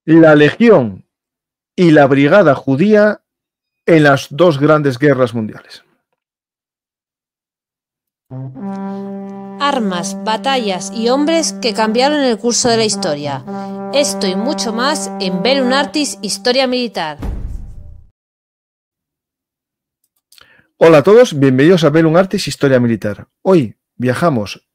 La Legión y la Brigada Judía en las dos grandes guerras mundiales. Armas, batallas y hombres que cambiaron el curso de la historia. Esto y mucho más en Bellum Artis Historia Militar. Hola a todos, bienvenidos a Bellum Artis Historia Militar. Hoy viajamos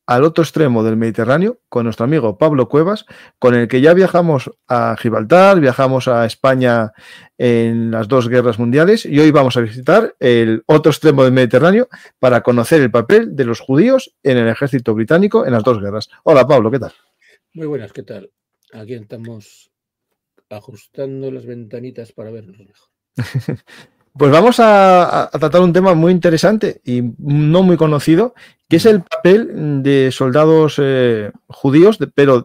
al otro extremo del Mediterráneo con nuestro amigo Pablo Cuevas, con el que ya viajamos a Gibraltar, viajamos a España en las dos guerras mundiales y hoy vamos a visitar el otro extremo del Mediterráneo para conocer el papel de los judíos en el ejército británico en las dos guerras. Hola Pablo, ¿qué tal? Muy buenas, ¿qué tal? Aquí estamos ajustando las ventanitas para vernos mejor. Pues vamos a tratar un tema muy interesante y no muy conocido, que es el papel de soldados judíos, pero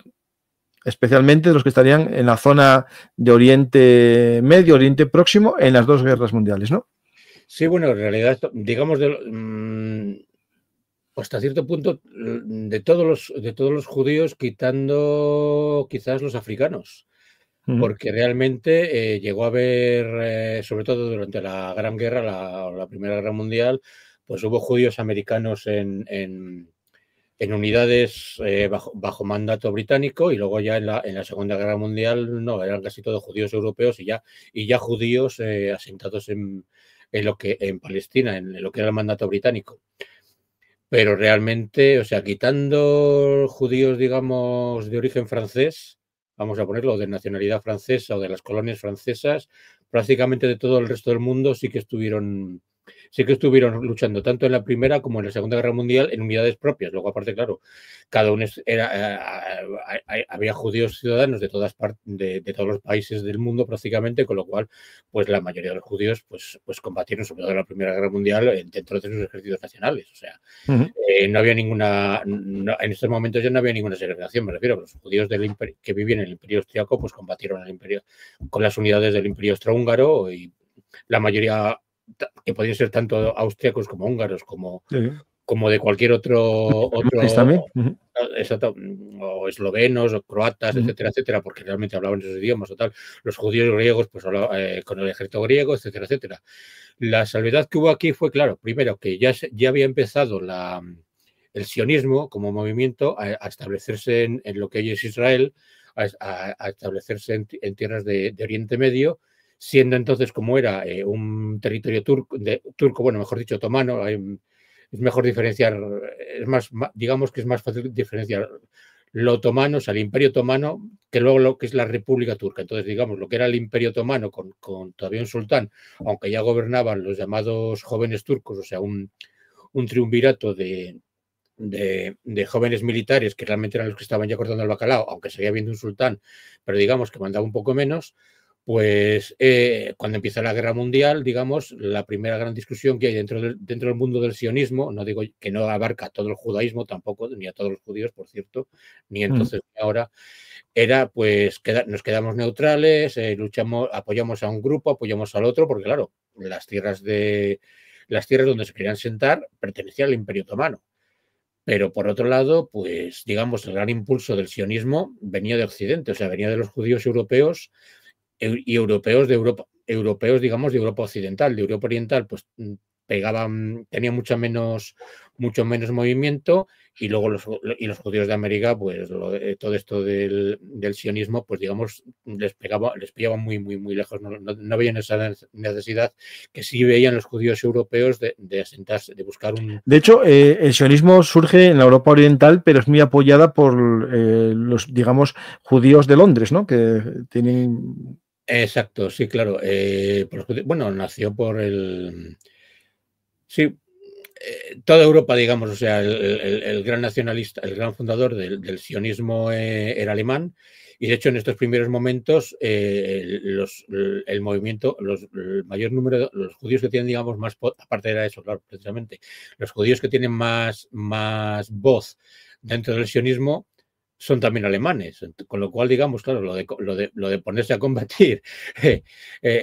especialmente de los que estarían en la zona de Oriente Medio, Oriente Próximo, en las dos guerras mundiales, ¿no? Sí, bueno, en realidad, digamos, hasta cierto punto, de todos los judíos, quitando quizás los africanos. Porque realmente llegó a haber, sobre todo durante la Gran Guerra, la Primera Guerra Mundial, pues hubo judíos americanos en unidades bajo mandato británico, y luego ya en la Segunda Guerra Mundial no, eran casi todos judíos europeos y ya judíos asentados en Palestina, en lo que era el mandato británico. Pero realmente, o sea, quitando judíos, digamos, de origen francés, vamos a ponerlo, de nacionalidad francesa o de las colonias francesas, prácticamente de todo el resto del mundo sí que estuvieron luchando tanto en la Primera como en la Segunda Guerra Mundial en unidades propias. Luego, aparte, claro, cada uno había judíos ciudadanos de todas partes, de todos los países del mundo prácticamente, con lo cual, pues la mayoría de los judíos pues combatieron, sobre todo en la Primera Guerra Mundial, dentro de sus ejércitos nacionales. O sea, no había en estos momentos ya no había ninguna segregación, me refiero a los judíos que vivían en el Imperio Austriaco, pues combatieron en el Imperio con las unidades del Imperio Austrohúngaro, y la mayoría, que podían ser tanto austriacos como húngaros, como de cualquier otro exacto, o eslovenos o croatas, etcétera, etcétera, porque realmente hablaban esos idiomas o tal. Los judíos griegos, pues con el ejército griego, etcétera, etcétera. La salvedad que hubo aquí fue, claro, primero que ya había empezado el sionismo como movimiento a establecerse en lo que hoy es Israel, a establecerse en tierras de Oriente Medio, siendo entonces, como era un territorio turco, bueno, mejor dicho, otomano. Es mejor diferenciar, digamos que es más fácil diferenciar lo otomano, o sea, el Imperio Otomano, que luego lo que es la República Turca. Entonces, digamos, lo que era el Imperio Otomano con todavía un sultán, aunque ya gobernaban los llamados jóvenes turcos, o sea, un triunvirato de jóvenes militares que realmente eran los que estaban ya cortando el bacalao, aunque seguía habiendo un sultán, pero digamos que mandaba un poco menos. Pues cuando empieza la Guerra Mundial, digamos, la primera gran discusión que hay dentro del mundo del sionismo, no digo que no abarca todo el judaísmo tampoco, ni a todos los judíos, por cierto, ni entonces ni ahora, era pues nos quedamos neutrales, apoyamos a un grupo, apoyamos al otro, porque claro, las tierras donde se querían sentar pertenecían al Imperio Otomano. Pero por otro lado, pues digamos, el gran impulso del sionismo venía de Occidente, o sea, venía de los judíos europeos y europeos de Europa, digamos, de Europa Occidental. De Europa Oriental, pues tenía mucho menos movimiento, y luego los judíos de América, pues todo esto del sionismo, pues digamos, les pillaba muy, muy, muy lejos. No veían esa necesidad que sí veían los judíos europeos de asentarse, de buscar un... De hecho, el sionismo surge en la Europa Oriental, pero es muy apoyada por los, digamos, judíos de Londres, ¿no? Que tienen... Exacto, sí, claro. Bueno, nació por el... Sí, toda Europa, digamos, o sea, el gran nacionalista, el gran fundador del sionismo era alemán, y de hecho en estos primeros momentos el movimiento, el mayor número de los judíos que tienen, digamos, más, aparte era eso, claro, precisamente, los judíos que tienen más voz dentro del sionismo son también alemanes, con lo cual, digamos, claro, lo de ponerse a combatir,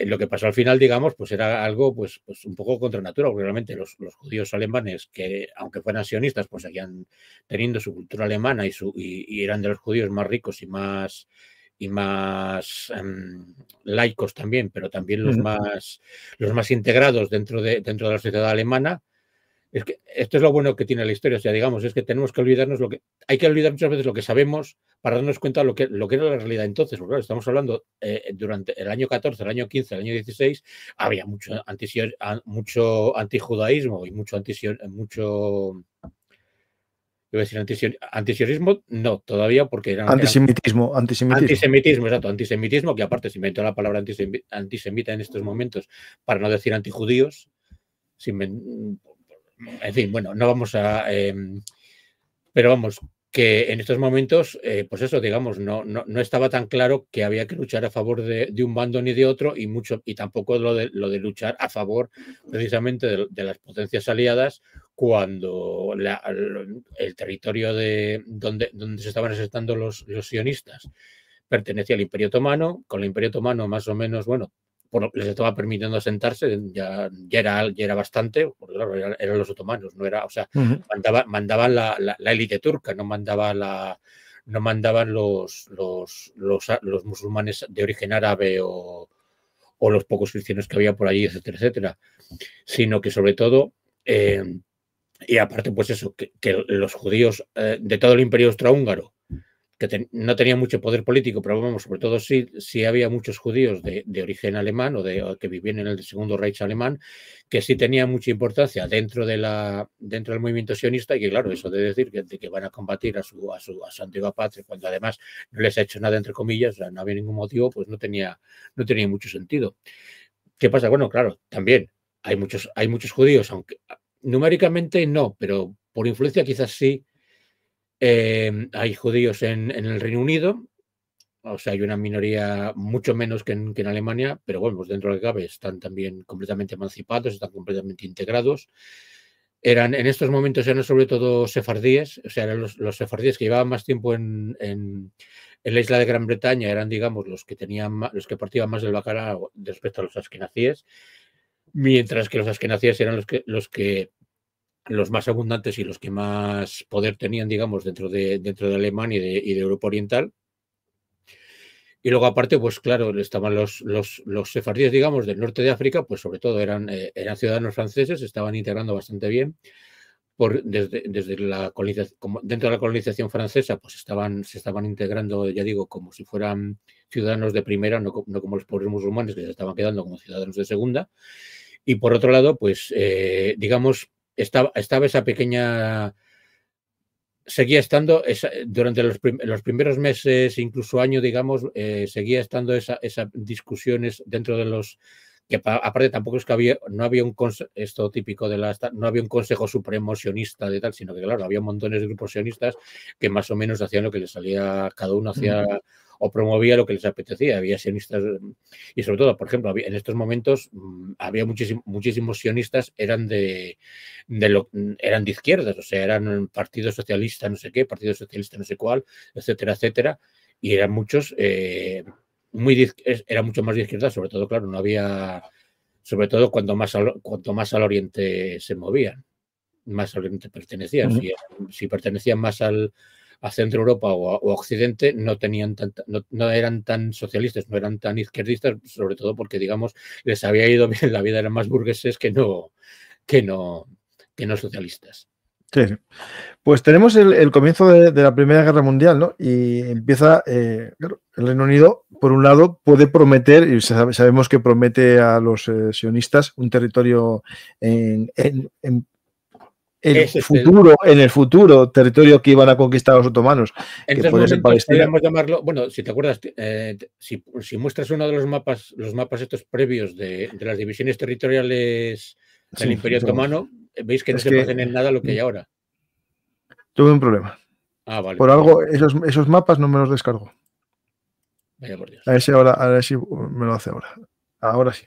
lo que pasó al final, digamos, pues era algo pues un poco contra natura, porque realmente los judíos alemanes, que aunque fueran sionistas, pues seguían teniendo su cultura alemana y eran de los judíos más ricos y más laicos también, pero también los más integrados dentro de la sociedad alemana. Es que esto es lo bueno que tiene la historia, o sea, digamos, es que tenemos que olvidarnos hay que olvidar muchas veces lo que sabemos para darnos cuenta de lo que era la realidad entonces, porque claro, estamos hablando durante el año 14, el año 15, el año 16, había mucho antijudaísmo y mucho iba a decir antisionismo, no, todavía porque eran antisemitismo, exacto, antisemitismo, que aparte se inventó la palabra antisemita en estos momentos para no decir antijudíos, en fin, bueno, no vamos a... pero vamos, que en estos momentos, pues eso, digamos, no estaba tan claro que había que luchar a favor de un bando ni de otro y tampoco lo de luchar a favor precisamente de las potencias aliadas cuando el territorio donde se estaban asentando los sionistas pertenecía al Imperio Otomano. Con el Imperio Otomano más o menos, bueno, les estaba permitiendo asentarse, ya era bastante, porque claro, eran los otomanos, no era, o sea, mandaban la élite turca, no mandaban los musulmanes de origen árabe o los pocos cristianos que había por allí, etcétera, etcétera, sino que sobre todo, y aparte pues eso, que los judíos de todo el Imperio Austrohúngaro, que no tenía mucho poder político, pero vamos, sobre todo sí había muchos judíos de origen alemán o que vivían en el Segundo Reich alemán, que sí tenían mucha importancia dentro del movimiento sionista y que, claro, eso de decir que van a combatir a su antigua patria cuando además no les ha hecho nada, entre comillas, o sea, no había ningún motivo, pues no tenía mucho sentido. ¿Qué pasa? Bueno, claro, también hay muchos judíos, aunque numéricamente no, pero por influencia quizás sí. Hay judíos en el Reino Unido, o sea, hay una minoría mucho menos que en Alemania, pero bueno, pues dentro de lo que cabe están también completamente emancipados, están completamente integrados. En estos momentos eran sobre todo sefardíes, o sea, eran los sefardíes que llevaban más tiempo en la isla de Gran Bretaña, eran, digamos, los que partían más del bacalao respecto a los askenazíes, mientras que los askenazíes eran los más abundantes y los que más poder tenían, digamos, dentro de Alemania y de Europa Oriental. Y luego, aparte, pues claro, estaban los sefardíes, digamos, del norte de África, pues sobre todo eran ciudadanos franceses, estaban integrando bastante bien. Desde la colonización, dentro de la colonización francesa, pues se estaban integrando, ya digo, como si fueran ciudadanos de primera, no como los pobres musulmanes que se estaban quedando como ciudadanos de segunda. Y por otro lado, pues, digamos, estaba esa pequeña... Seguía estando, durante los primeros meses, incluso año, digamos, seguía estando esas discusiones dentro de los... que aparte tampoco es que no había un esto típico no había un consejo supremo sionista de tal, sino que claro, había montones de grupos sionistas que más o menos hacían lo que les salía, cada uno hacía o promovía lo que les apetecía. Había sionistas y sobre todo, por ejemplo, en estos momentos había muchísimos sionistas, eran de izquierdas, o sea, eran Partido Socialista no sé qué, Partido Socialista no sé cuál, etcétera, etcétera, y eran muchos... era mucho más de izquierda, sobre todo, claro, no había, sobre todo cuanto más al oriente se movían, más al oriente pertenecían. Si pertenecían más a Centro Europa o a Occidente, no eran tan socialistas, no eran tan izquierdistas, sobre todo porque, digamos, les había ido bien la vida, eran más burgueses que no socialistas. Sí. Pues tenemos el comienzo de la Primera Guerra Mundial, ¿no? Y empieza, claro, el Reino Unido, por un lado, puede prometer, y sabemos que promete a los sionistas un territorio en el futuro, territorio que iban a conquistar los otomanos. En estos momentos podríamos llamarlo, bueno, si te acuerdas, si muestras uno de los mapas estos previos de las divisiones territoriales del Imperio Otomano, veis que no se parecen en nada a lo que hay ahora. Tuve un problema. Ah, vale. Por algo, esos mapas no me los descargo. Vaya por Dios. A ver si me lo hace ahora. Ahora sí.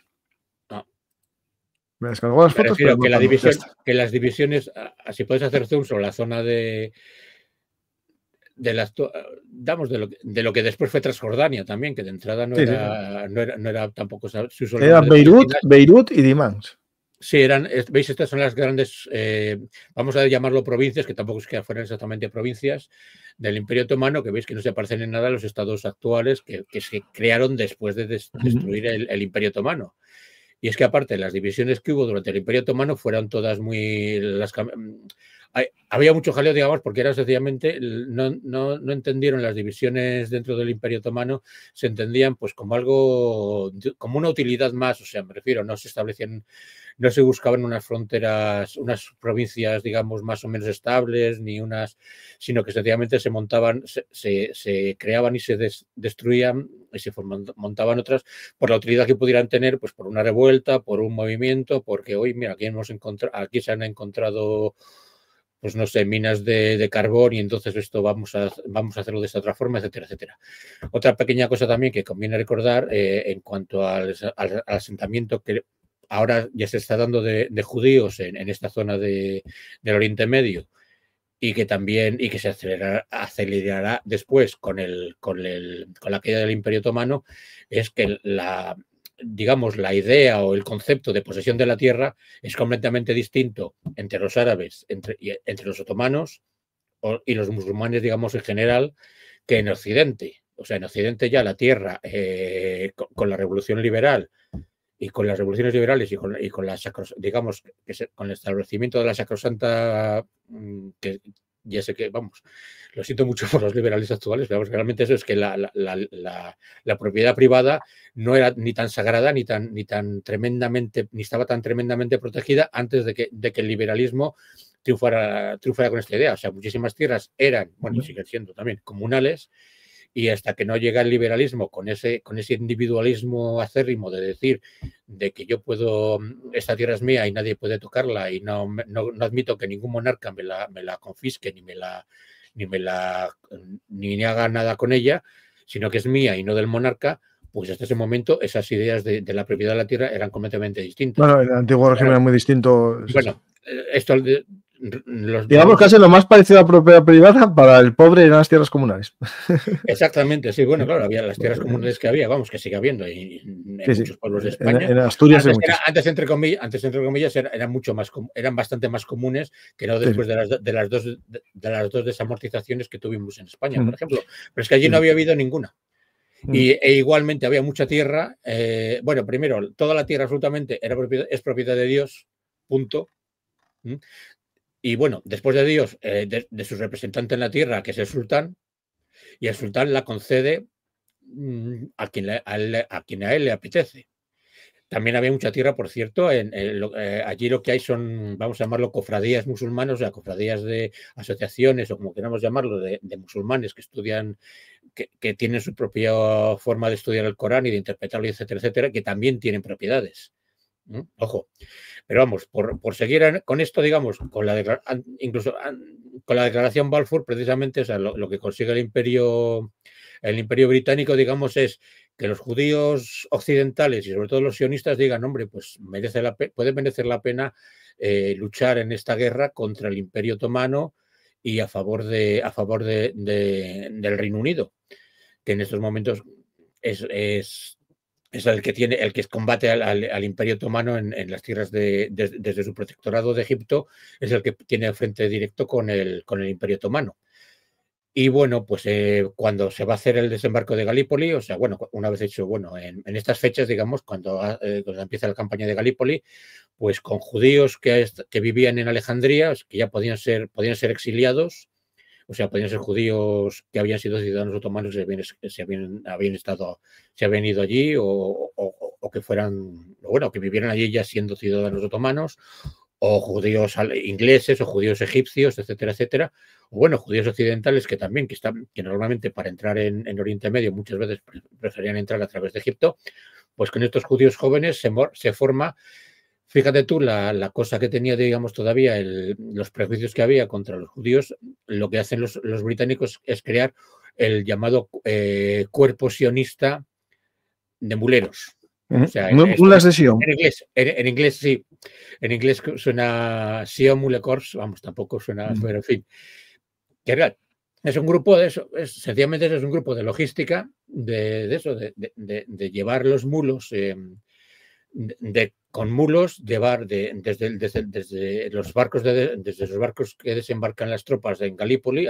Me descargó las fotos. Pero que las divisiones, así puedes hacer zoom sobre la zona de lo que después fue Transjordania también, que de entrada no era tampoco su Era Beirut y Dimans. Sí, veis, estas son las grandes, vamos a llamarlo provincias, que tampoco es que fueran exactamente provincias, del Imperio Otomano, que veis que no se parecen en nada a los estados actuales que se crearon después de destruir el Imperio Otomano. Y es que aparte, las divisiones que hubo durante el Imperio Otomano fueron todas muy... había mucho jaleo, digamos, porque era sencillamente, no entendieron las divisiones dentro del Imperio Otomano, se entendían pues como algo, como una utilidad más, o sea, me refiero, no se establecían, no se buscaban unas fronteras, unas provincias, digamos, más o menos estables, sino que sencillamente se montaban, se creaban y se destruían y se montaban otras por la utilidad que pudieran tener, pues por una revuelta, por un movimiento, porque hoy, mira, aquí se han encontrado, pues no sé, minas de carbón y entonces esto vamos a hacerlo de esta otra forma, etcétera, etcétera. Otra pequeña cosa también que conviene recordar en cuanto al asentamiento que ahora ya se está dando de judíos en esta zona del Oriente Medio, y que también y que se acelerará después con la caída del Imperio Otomano, es que digamos, la idea o el concepto de posesión de la tierra es completamente distinto entre los árabes, entre los otomanos y los musulmanes, digamos, en general, que en Occidente. O sea, en Occidente ya la tierra, con la revolución liberal y con las revoluciones liberales y con la digamos, con el establecimiento de la sacrosanta, que ya sé que, vamos, lo siento mucho por los liberales actuales, pero realmente eso es que la propiedad privada no era ni tan sagrada ni tan tremendamente, ni estaba tan tremendamente protegida antes de que el liberalismo triunfara con esta idea. O sea, muchísimas tierras eran, bueno, y siguen siendo también comunales, y hasta que no llega el liberalismo con ese individualismo acérrimo de decir de que yo puedo, esta tierra es mía y nadie puede tocarla y no admito que ningún monarca me la confisque ni haga nada con ella, sino que es mía y no del monarca, pues hasta ese momento esas ideas de la propiedad de la tierra eran completamente distintas. Bueno, el antiguo régimen era muy distinto. Bueno, esto... digamos casi lo más parecido a la propiedad privada para el pobre eran las tierras comunales. Exactamente, sí, bueno, claro, había las tierras comunes que había, vamos, que sigue habiendo en muchos pueblos de España. En Asturias antes, entre comillas, eran bastante más comunes que no después de las dos desamortizaciones que tuvimos en España, por ejemplo. Pero es que allí no había habido ninguna. E igualmente había mucha tierra. Bueno, primero, toda la tierra absolutamente es propiedad de Dios, punto. Y bueno, después de Dios, de su representante en la tierra, que es el sultán, y el sultán la concede a quien a él le apetece. También había mucha tierra, por cierto, allí lo que hay son, vamos a llamarlo, cofradías musulmanas, o sea, cofradías de asociaciones, o como queramos llamarlo, de musulmanes que estudian, que tienen su propia forma de estudiar el Corán y de interpretarlo, etcétera, etcétera, que también tienen propiedades. Ojo, pero vamos, por seguir con esto, digamos, incluso con la declaración Balfour, precisamente, o sea, lo que consigue el imperio británico, digamos, es que los judíos occidentales y sobre todo los sionistas digan, hombre, pues puede merecer la pena luchar en esta guerra contra el Imperio Otomano y a favor del Reino Unido, que en estos momentos es el que combate al Imperio Otomano en las tierras desde su protectorado de Egipto, es el que tiene frente directo con el Imperio Otomano. Y bueno, pues cuando se va a hacer el desembarco de Galípoli, o sea, bueno, una vez hecho, bueno, en estas fechas, digamos, cuando empieza la campaña de Galípoli, pues con judíos que vivían en Alejandría, que ya podían ser exiliados, o sea, podían ser judíos que habían sido ciudadanos otomanos y se habían ido allí, o que fueran, bueno, que vivieran allí ya siendo ciudadanos otomanos, o judíos ingleses, o judíos egipcios, etcétera, etcétera, o bueno, judíos occidentales que también, que normalmente para entrar en Oriente Medio muchas veces preferían entrar a través de Egipto, pues con estos judíos jóvenes se forma. Fíjate tú la cosa que tenía, digamos, todavía los prejuicios que había contra los judíos. Lo que hacen los británicos es crear el llamado cuerpo sionista de muleros. O sea, mulas de Sion. En inglés sí. En inglés suena Sion Mule Corps, vamos, tampoco suena, pero en fin. Que es un grupo de eso, sencillamente es un grupo de logística, de llevar los mulos con mulos llevar desde los barcos que desembarcan las tropas en Galípoli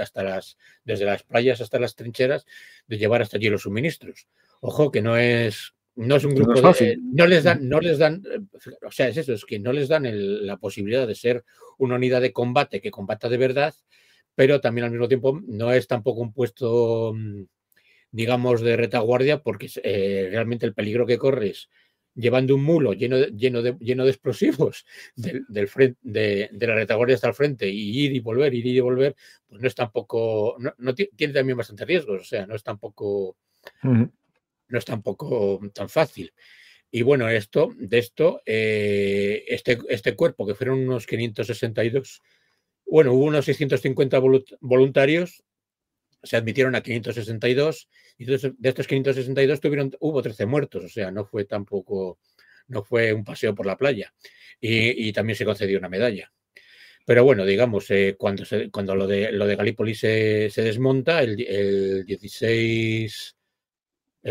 desde las playas hasta las trincheras, de llevar hasta allí los suministros. Ojo, que no es un grupo no les dan, o sea, es eso, es que no les dan la posibilidad de ser una unidad de combate que combata de verdad, pero también al mismo tiempo no es tampoco un puesto, digamos, de retaguardia, porque realmente el peligro que corres llevando un mulo lleno de explosivos de la retaguardia hasta el frente y ir y volver, pues no es tampoco, no tiene también bastante riesgos, o sea, no es tampoco tan fácil. Y bueno, este cuerpo, que fueron unos 562, bueno, hubo unos 650 voluntarios, se admitieron a 562, y de estos 562 hubo 13 muertos, o sea, no fue un paseo por la playa, y también se concedió una medalla. Pero bueno, digamos, cuando lo de Galípoli se desmonta, el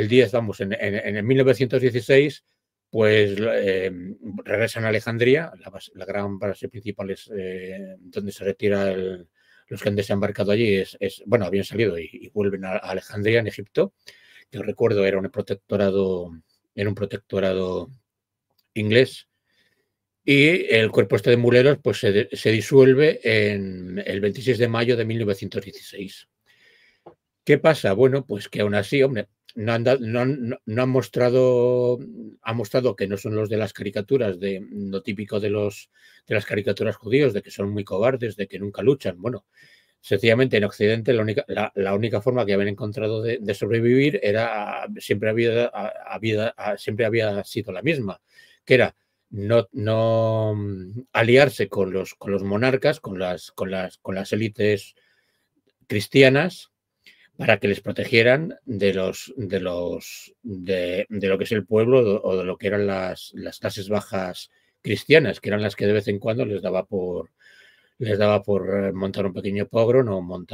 10, vamos, en el 1916, pues regresan a Alejandría, la gran base principal es donde se retira los que han desembarcado allí, bueno, habían salido y vuelven a Alejandría, en Egipto, que os recuerdo era un protectorado inglés, y el cuerpo de muleros pues se disuelve en el 26 de mayo de 1916. ¿Qué pasa? Bueno, pues que aún así, hombre, no han mostrado que no son los de las caricaturas, de lo típico de las caricaturas judíos, de que son muy cobardes, de que nunca luchan. Bueno, sencillamente en Occidente la única forma que habían encontrado de sobrevivir siempre había sido la misma, que era no aliarse con los monarcas, con las élites cristianas, para que les protegieran de lo que es el pueblo o de lo que eran las clases bajas cristianas, que eran las que de vez en cuando les daba por montar un pequeño pogrom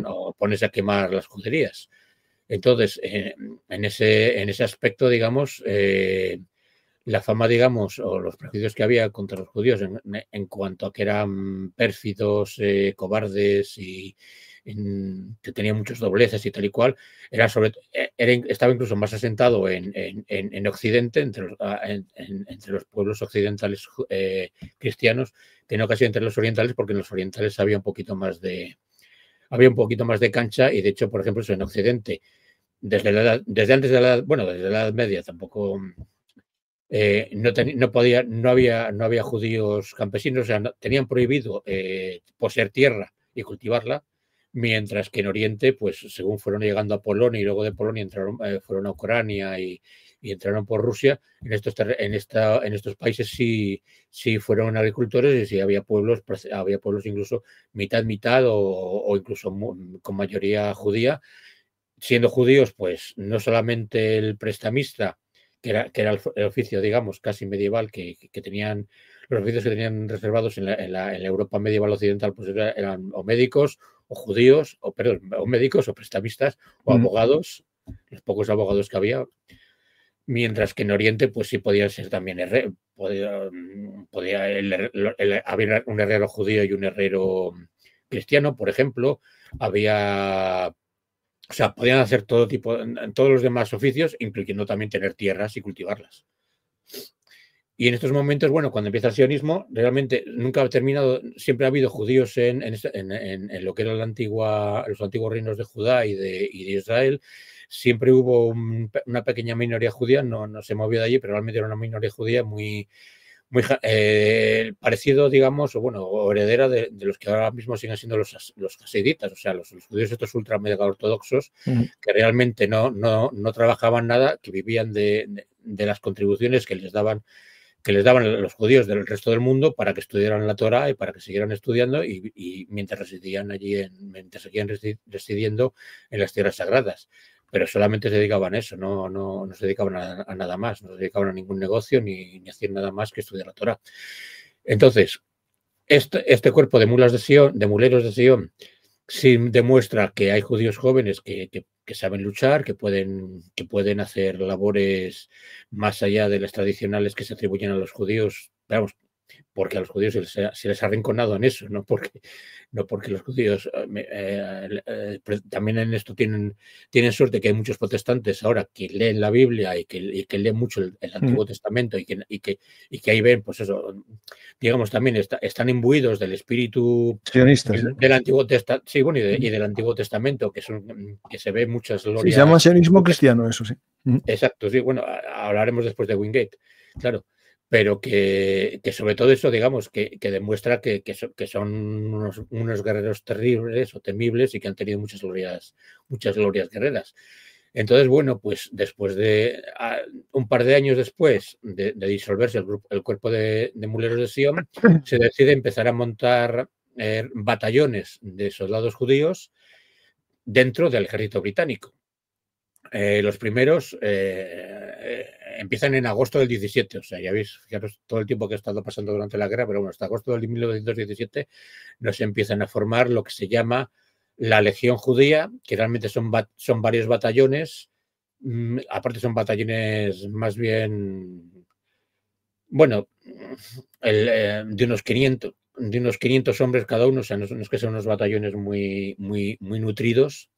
o ponerse a quemar las juderías. Entonces, en ese aspecto, digamos, la fama, digamos, o los prejuicios que había contra los judíos en cuanto a que eran pérfidos, cobardes y que tenía muchos dobleces y tal y cual, estaba incluso más asentado en Occidente, entre los pueblos occidentales cristianos, que en ocasión entre los orientales, porque en los orientales había un poquito más de cancha, y de hecho, por ejemplo, eso en Occidente, desde antes de la Edad Media, tampoco no había judíos campesinos, o sea, tenían prohibido poseer tierra y cultivarla, mientras que en Oriente, pues según fueron llegando a Polonia y luego de Polonia fueron a Ucrania y entraron por Rusia, en estos países sí fueron agricultores, y sí había pueblos incluso mitad o incluso con mayoría judía, siendo judíos, pues no solamente el prestamista, que era el oficio, digamos, casi medieval, que tenían los oficios que tenían reservados en la Europa medieval occidental, pues eran o médicos o judíos, o médicos o prestamistas o abogados, los pocos abogados que había, mientras que en Oriente pues sí podían ser también había un herrero judío y un herrero cristiano, por ejemplo, o sea, podían hacer todos los demás oficios, incluyendo también tener tierras y cultivarlas. Y en estos momentos, bueno, cuando empieza el sionismo, realmente nunca ha terminado, siempre ha habido judíos en lo que eran los antiguos reinos de Judá y de Israel. Siempre hubo una pequeña minoría judía, no se movió de allí, pero realmente era una minoría judía muy parecido, digamos, o heredera de los que ahora mismo siguen siendo los hasiditas, o sea, los judíos estos ultra mega ortodoxos, que realmente no trabajaban nada, que vivían de las contribuciones que les daban los judíos del resto del mundo para que estudiaran la Torá y para que siguieran estudiando, y mientras seguían residiendo en las tierras sagradas. Pero solamente se dedicaban a eso, no se dedicaban a nada más, no se dedicaban a ningún negocio ni hacían nada más que estudiar la Torá. Entonces, este cuerpo de muleros de Sion sí demuestra que hay judíos jóvenes que que saben luchar, que pueden hacer labores más allá de las tradicionales que se atribuyen a los judíos. Vamos, porque a los judíos se les ha arrinconado en eso, no porque los judíos también en esto tienen suerte, que hay muchos protestantes ahora que leen la Biblia y que leen mucho el Antiguo Testamento y que ahí ven, pues eso, digamos, también están imbuidos del espíritu del Antiguo Testamento, sí, bueno, y del Antiguo Testamento, que se ve muchas glorias. Sí, se llama sionismo cristiano, eso sí. Exacto, sí, bueno, hablaremos después de Wingate, claro. Pero que sobre todo eso, digamos, que demuestra que son unos guerreros terribles o temibles y que han tenido muchas glorias guerreras. Entonces, bueno, pues después de un par de años después de disolverse el cuerpo de muleros de Sion, se decide empezar a montar batallones de soldados judíos dentro del ejército británico. Los primeros empiezan en agosto del 17, o sea, ya veis, fijaros todo el tiempo que ha estado pasando durante la guerra, pero bueno, hasta agosto del 1917 nos empiezan a formar lo que se llama la Legión Judía, que realmente son varios batallones, aparte son batallones más bien, bueno, de unos 500 hombres cada uno, o sea, no es que sean unos batallones muy nutridos,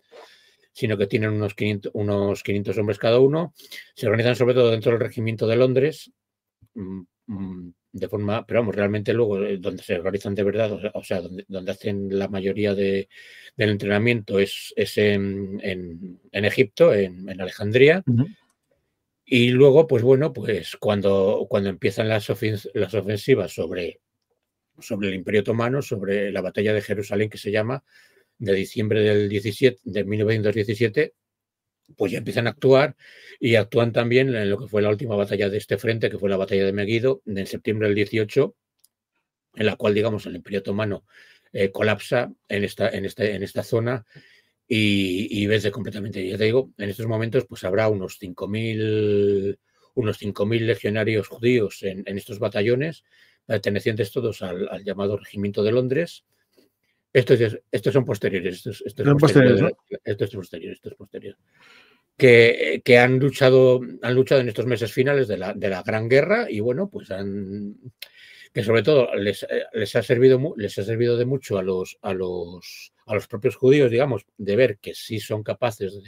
sino que tienen unos 500 hombres cada uno. Se organizan sobre todo dentro del regimiento de Londres, de forma, pero vamos, realmente luego donde se organizan de verdad, o sea, donde hacen la mayoría del entrenamiento es en Egipto, en Alejandría. Y luego, pues bueno, pues cuando empiezan las ofensivas sobre el Imperio Otomano, sobre la batalla de Jerusalén, que se llama, de diciembre de 1917, pues ya empiezan a actuar y actúan también en lo que fue la última batalla de este frente, que fue la batalla de Megiddo, en septiembre del 18, en la cual, digamos, el Imperio Otomano colapsa en esta zona y vence completamente. Ya te digo, en estos momentos pues habrá unos 5.000 legionarios judíos en estos batallones, pertenecientes todos al llamado Regimiento de Londres. Estos son posteriores. Esto es posterior. Que han luchado en estos meses finales de la Gran Guerra y bueno, pues que sobre todo les ha servido de mucho a los propios judíos, digamos, de ver que sí son capaces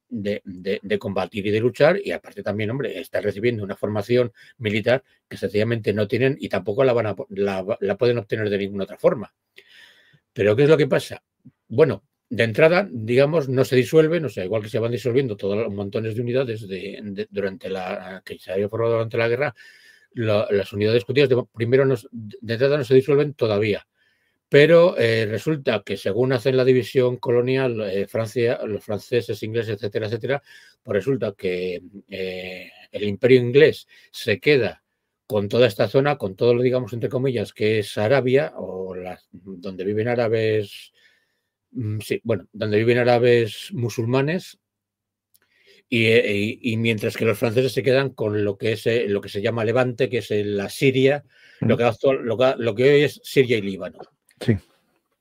de combatir y de luchar, y aparte también, hombre, están recibiendo una formación militar que sencillamente no tienen y tampoco la pueden obtener de ninguna otra forma. Pero ¿qué es lo que pasa? Bueno, de entrada, digamos, no se disuelven, o sea, igual que se van disolviendo todos los montones de unidades que se había formado durante la guerra, las unidades judías primero de entrada no se disuelven todavía. Pero resulta que según hacen la división colonial, Francia, los franceses, ingleses, etcétera, etcétera, pues resulta que el imperio inglés se queda con toda esta zona, con todo lo, digamos, entre comillas, que es Arabia, o donde viven árabes, sí, bueno, donde viven árabes musulmanes, y mientras que los franceses se quedan con lo que se llama Levante, que es la Siria, lo que hoy es Siria y Líbano. Sí.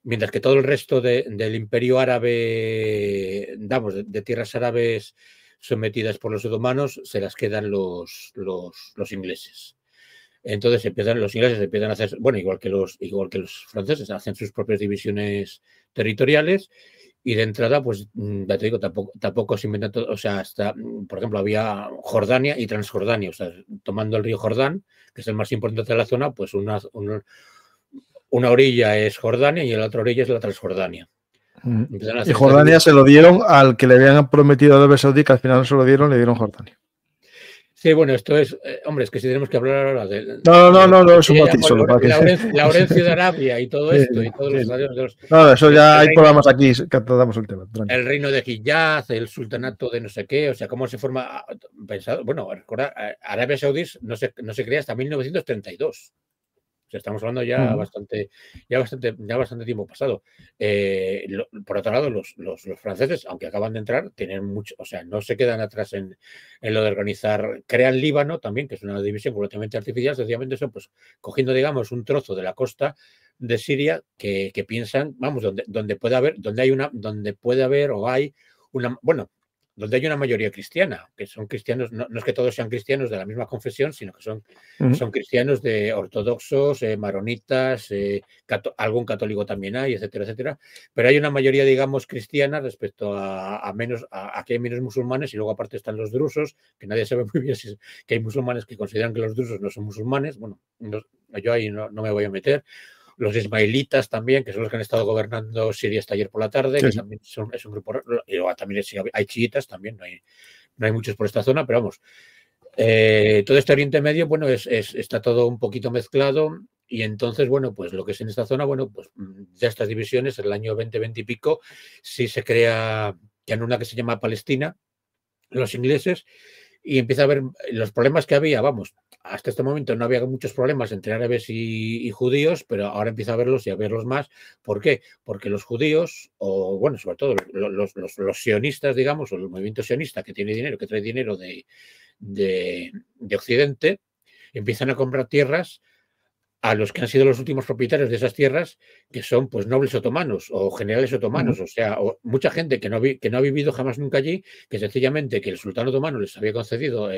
Mientras que todo el resto del imperio árabe, de tierras árabes sometidas por los otomanos, se las quedan los ingleses. Entonces los ingleses empiezan a hacer, bueno, igual que los franceses, hacen sus propias divisiones territoriales, y de entrada, pues ya te digo, tampoco se inventan todo, o sea, hasta, por ejemplo, había Jordania y Transjordania, o sea, tomando el río Jordán, que es el más importante de la zona, pues una orilla es Jordania y la otra orilla es la Transjordania. Y Jordania se lo dieron al que le habían prometido a Arabia Saudí, que al final no se lo dieron, le dieron Jordania. Sí, bueno, esto es, hombre, es que si tenemos que hablar ahora de... No, es un matiz solo. Laurencio de Arabia y todo esto, y todos los... No, eso ya hay programas aquí que tratamos el tema. El reino de Hiyaz, el sultanato de no sé qué, o sea, cómo se forma... Bueno, recuerda, Arabia Saudí no se crea hasta 1932. O sea, estamos hablando ya bastante tiempo pasado. Por otro lado, los franceses, aunque acaban de entrar, tienen mucho, o sea, no se quedan atrás en lo de organizar. Crean Líbano también, que es una división completamente artificial, sencillamente eso, pues cogiendo, digamos, un trozo de la costa de Siria que piensan, vamos, donde puede haber o hay bueno, donde hay una mayoría cristiana, que son cristianos, no es que todos sean cristianos de la misma confesión, sino que son cristianos de ortodoxos, maronitas, algún católico también hay, etcétera, etcétera. Pero hay una mayoría, digamos, cristiana respecto a que hay menos musulmanes, y luego aparte están los drusos, que nadie sabe muy bien que hay musulmanes que consideran que los drusos no son musulmanes. Bueno, yo ahí no me voy a meter. Los ismaelitas también, que son los que han estado gobernando Siria hasta ayer por la tarde, que también es un grupo, y luego también hay chiitas también, no hay muchos por esta zona, pero vamos, todo este Oriente Medio, bueno, está todo un poquito mezclado, y entonces, bueno, pues lo que es en esta zona, bueno, pues de estas divisiones, en el año 20 y pico, sí se crea ya en una que se llama Palestina, los ingleses, y empieza a haber los problemas que había, vamos, hasta este momento no había muchos problemas entre árabes y judíos, pero ahora empieza a verlos y a verlos más. ¿Por qué? Porque los judíos, o bueno, sobre todo los sionistas, digamos, o el movimiento sionista que tiene dinero, que trae dinero de Occidente, empiezan a comprar tierras a los que han sido los últimos propietarios de esas tierras, que son pues nobles otomanos o generales otomanos, o sea, mucha gente que no ha vivido jamás nunca allí, que sencillamente que el sultán otomano les había concedido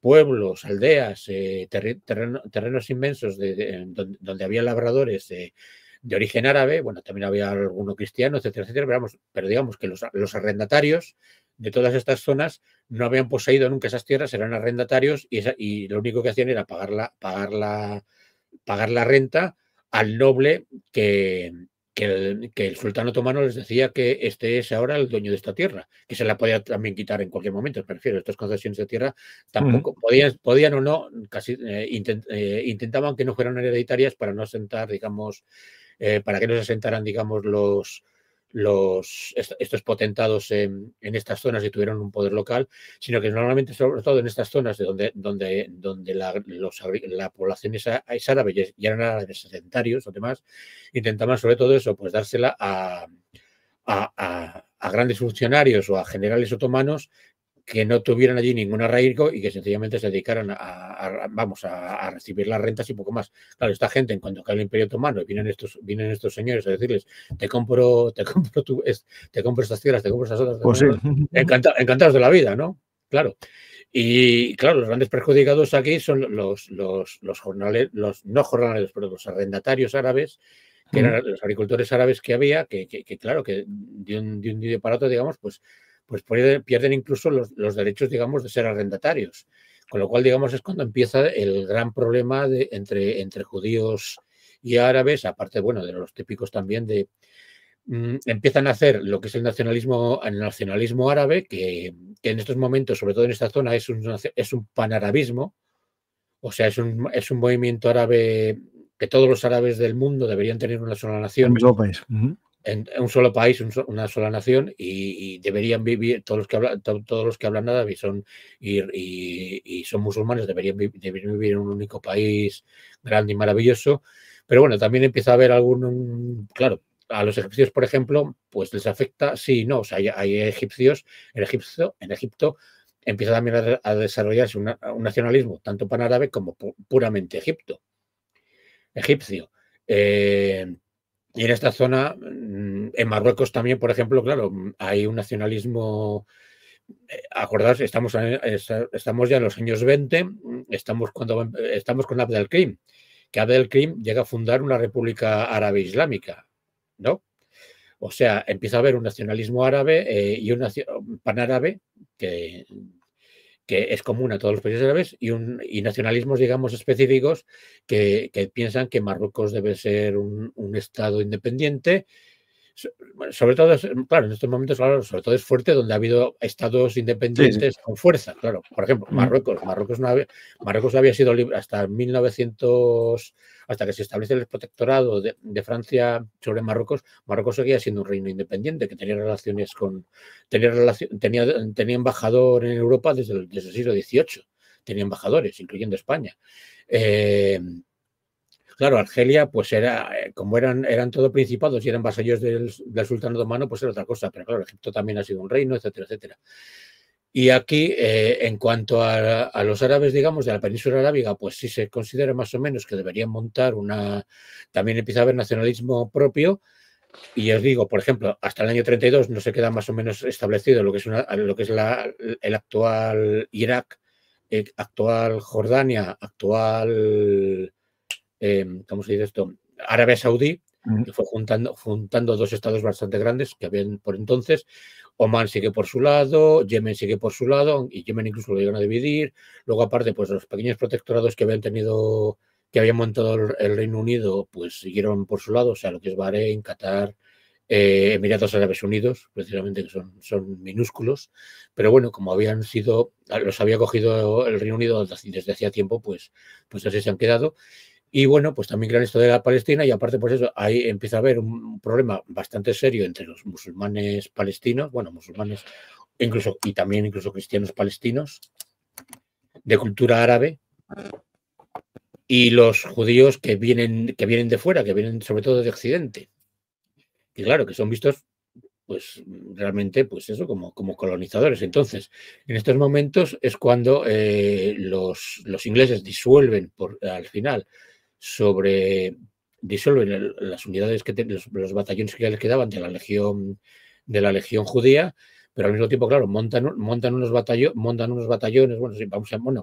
pueblos, aldeas, terrenos inmensos donde había labradores de origen árabe, bueno, también había alguno cristiano, etcétera, etcétera, pero digamos que los arrendatarios de todas estas zonas no habían poseído nunca esas tierras, eran arrendatarios, y lo único que hacían era pagar la renta al noble que el sultán otomano les decía que este es ahora el dueño de esta tierra, que se la podía también quitar en cualquier momento. Me refiero, estas concesiones de tierra tampoco podían o no, casi intentaban que no fueran hereditarias para no asentar, digamos, para que no se asentaran, digamos, estos potentados en estas zonas y tuvieron un poder local, sino que normalmente, sobre todo en estas zonas donde la población es árabe y eran árabes sedentarios o demás, intentaban sobre todo eso, pues dársela a grandes funcionarios o a generales otomanos que no tuvieran allí ningún arraigo y que sencillamente se dedicaran a recibir las rentas y poco más. Claro, esta gente, en cuanto cae el Imperio Otomano, vienen estos señores a decirles, te compro estas tierras, te compro esas otras, pues sí. encantados de la vida, ¿no? Claro. Y claro, los grandes perjudicados aquí son los no jornaleros, pero los arrendatarios árabes, que eran los agricultores árabes que había, que claro, que de un día para otro, digamos, pues pierden incluso los derechos, digamos, de ser arrendatarios. Con lo cual, digamos, es cuando empieza el gran problema entre judíos y árabes, aparte, bueno, de los típicos también empiezan a hacer lo que es el nacionalismo árabe, que en estos momentos, sobre todo en esta zona, es un panarabismo, o sea, es un movimiento árabe que todos los árabes del mundo deberían tener una sola nación. El mismo país. En un solo país, una sola nación, y deberían vivir, todos los que hablan árabe y son musulmanes deberían vivir en un único país grande y maravilloso. Pero bueno, también empieza a haber claro, a los egipcios, por ejemplo, pues les afecta, sí, no, o sea, hay egipcios, en Egipto empieza también a desarrollarse un nacionalismo tanto panárabe como puramente egipcio. Y en esta zona, en Marruecos también, por ejemplo, claro, hay un nacionalismo. Acordaos, estamos ya en los años 20, estamos con Abdelkrim, que Abdelkrim llega a fundar una república árabe islámica, ¿no? O sea, empieza a haber un nacionalismo árabe y un panárabe que es común a todos los países árabes, y nacionalismos, digamos, específicos que piensan que Marruecos debe ser un Estado independiente. Sobre todo, claro, en estos momentos, claro, sobre todo es fuerte donde ha habido estados independientes con fuerza, claro. Por ejemplo, Marruecos no había sido libre hasta 1900, hasta que se establece el protectorado de Francia sobre Marruecos. Marruecos seguía siendo un reino independiente que tenía relaciones tenía embajador en Europa desde el siglo XVIII. Tenía embajadores, incluyendo España. Claro, Argelia, pues como eran todo principados y eran vasallos del sultán otomano, pues era otra cosa. Pero claro, Egipto también ha sido un reino, etcétera, etcétera. Y aquí, en cuanto a los árabes, digamos, de la península arábiga, pues sí se considera más o menos que deberían montar también empieza a haber nacionalismo propio, Y os digo, por ejemplo, hasta el año 32 no se queda más o menos establecido lo que es, el actual Irak, actual Jordania, actual, ¿cómo se dice esto? Arabia Saudí, que fue juntando dos estados bastante grandes que habían por entonces. Omán sigue por su lado, Yemen sigue por su lado, y Yemen incluso lo llegan a dividir. Luego, aparte, pues los pequeños protectorados que había montado el Reino Unido, pues siguieron por su lado, o sea, lo que es Bahrein, Qatar, Emiratos Árabes Unidos, precisamente, que son minúsculos, pero bueno, como los había cogido el Reino Unido desde hacía tiempo, pues así se han quedado. Y bueno, pues también crean esto de la Palestina, y aparte, pues eso, ahí empieza a haber un problema bastante serio entre los musulmanes palestinos, bueno, musulmanes y también incluso cristianos palestinos de cultura árabe, y los judíos que vienen de fuera, que vienen sobre todo de Occidente. Y claro, que son vistos pues realmente, pues eso, como colonizadores. Entonces, en estos momentos es cuando los ingleses disuelven al final disuelven las unidades los batallones que les quedaban de la legión judía, pero al mismo tiempo, claro, montan unos batallones,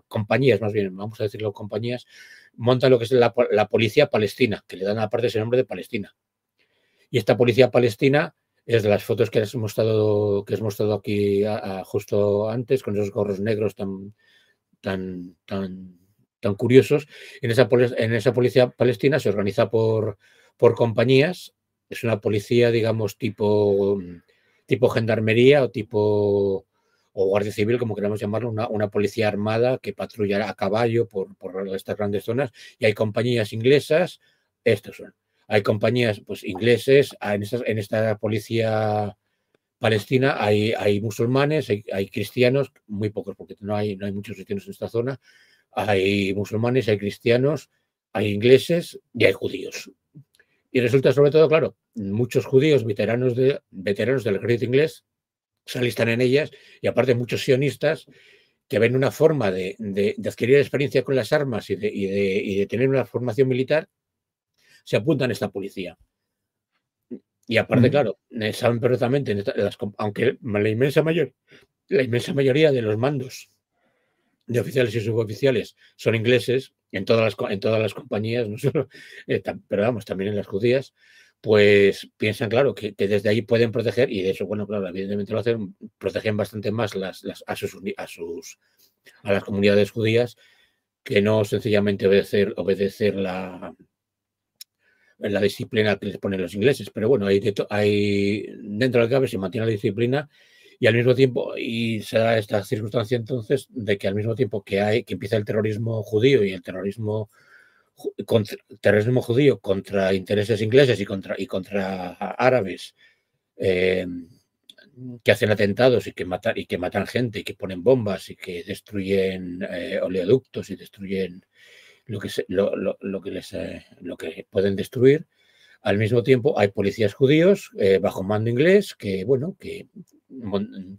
compañías más bien, vamos a decirlo, compañías, montan lo que es la policía palestina, que le dan aparte ese nombre de Palestina. Y esta policía palestina es de las fotos que has mostrado aquí justo antes, con esos gorros negros tan curiosos. En esa policía palestina se organiza por compañías. Es una policía, digamos, tipo gendarmería o guardia civil, como queramos llamarlo, una policía armada que patrulla a caballo por estas grandes zonas. Y hay compañías inglesas, estos son. Hay compañías pues ingleses, en esta policía palestina hay musulmanes, hay cristianos, muy pocos porque no hay muchos cristianos en esta zona, hay musulmanes, hay cristianos, hay ingleses y hay judíos. Y resulta sobre todo, claro, muchos judíos veteranos del ejército inglés se alistan en ellas, y aparte muchos sionistas que ven una forma de adquirir experiencia con las armas y de tener una formación militar, se apuntan a esta policía. Y aparte, claro, saben perfectamente, aunque la inmensa mayoría de los mandos de oficiales y suboficiales son ingleses, en todas las compañías, no solo, pero vamos, también en las judías, pues piensan, claro, que desde ahí pueden proteger, y de hecho, bueno, claro, evidentemente lo hacen, protegen bastante más a las comunidades judías, que no sencillamente obedecer la disciplina que les ponen los ingleses. Pero bueno, hay dentro del cabe se mantiene la disciplina, y al mismo tiempo, y se da esta circunstancia entonces de que al mismo tiempo que empieza el terrorismo judío y el terrorismo judío contra intereses ingleses y contra árabes, que hacen atentados y que matan gente y que ponen bombas y que destruyen oleoductos y destruyen lo que pueden destruir. Al mismo tiempo hay policías judíos bajo mando inglés que, bueno, que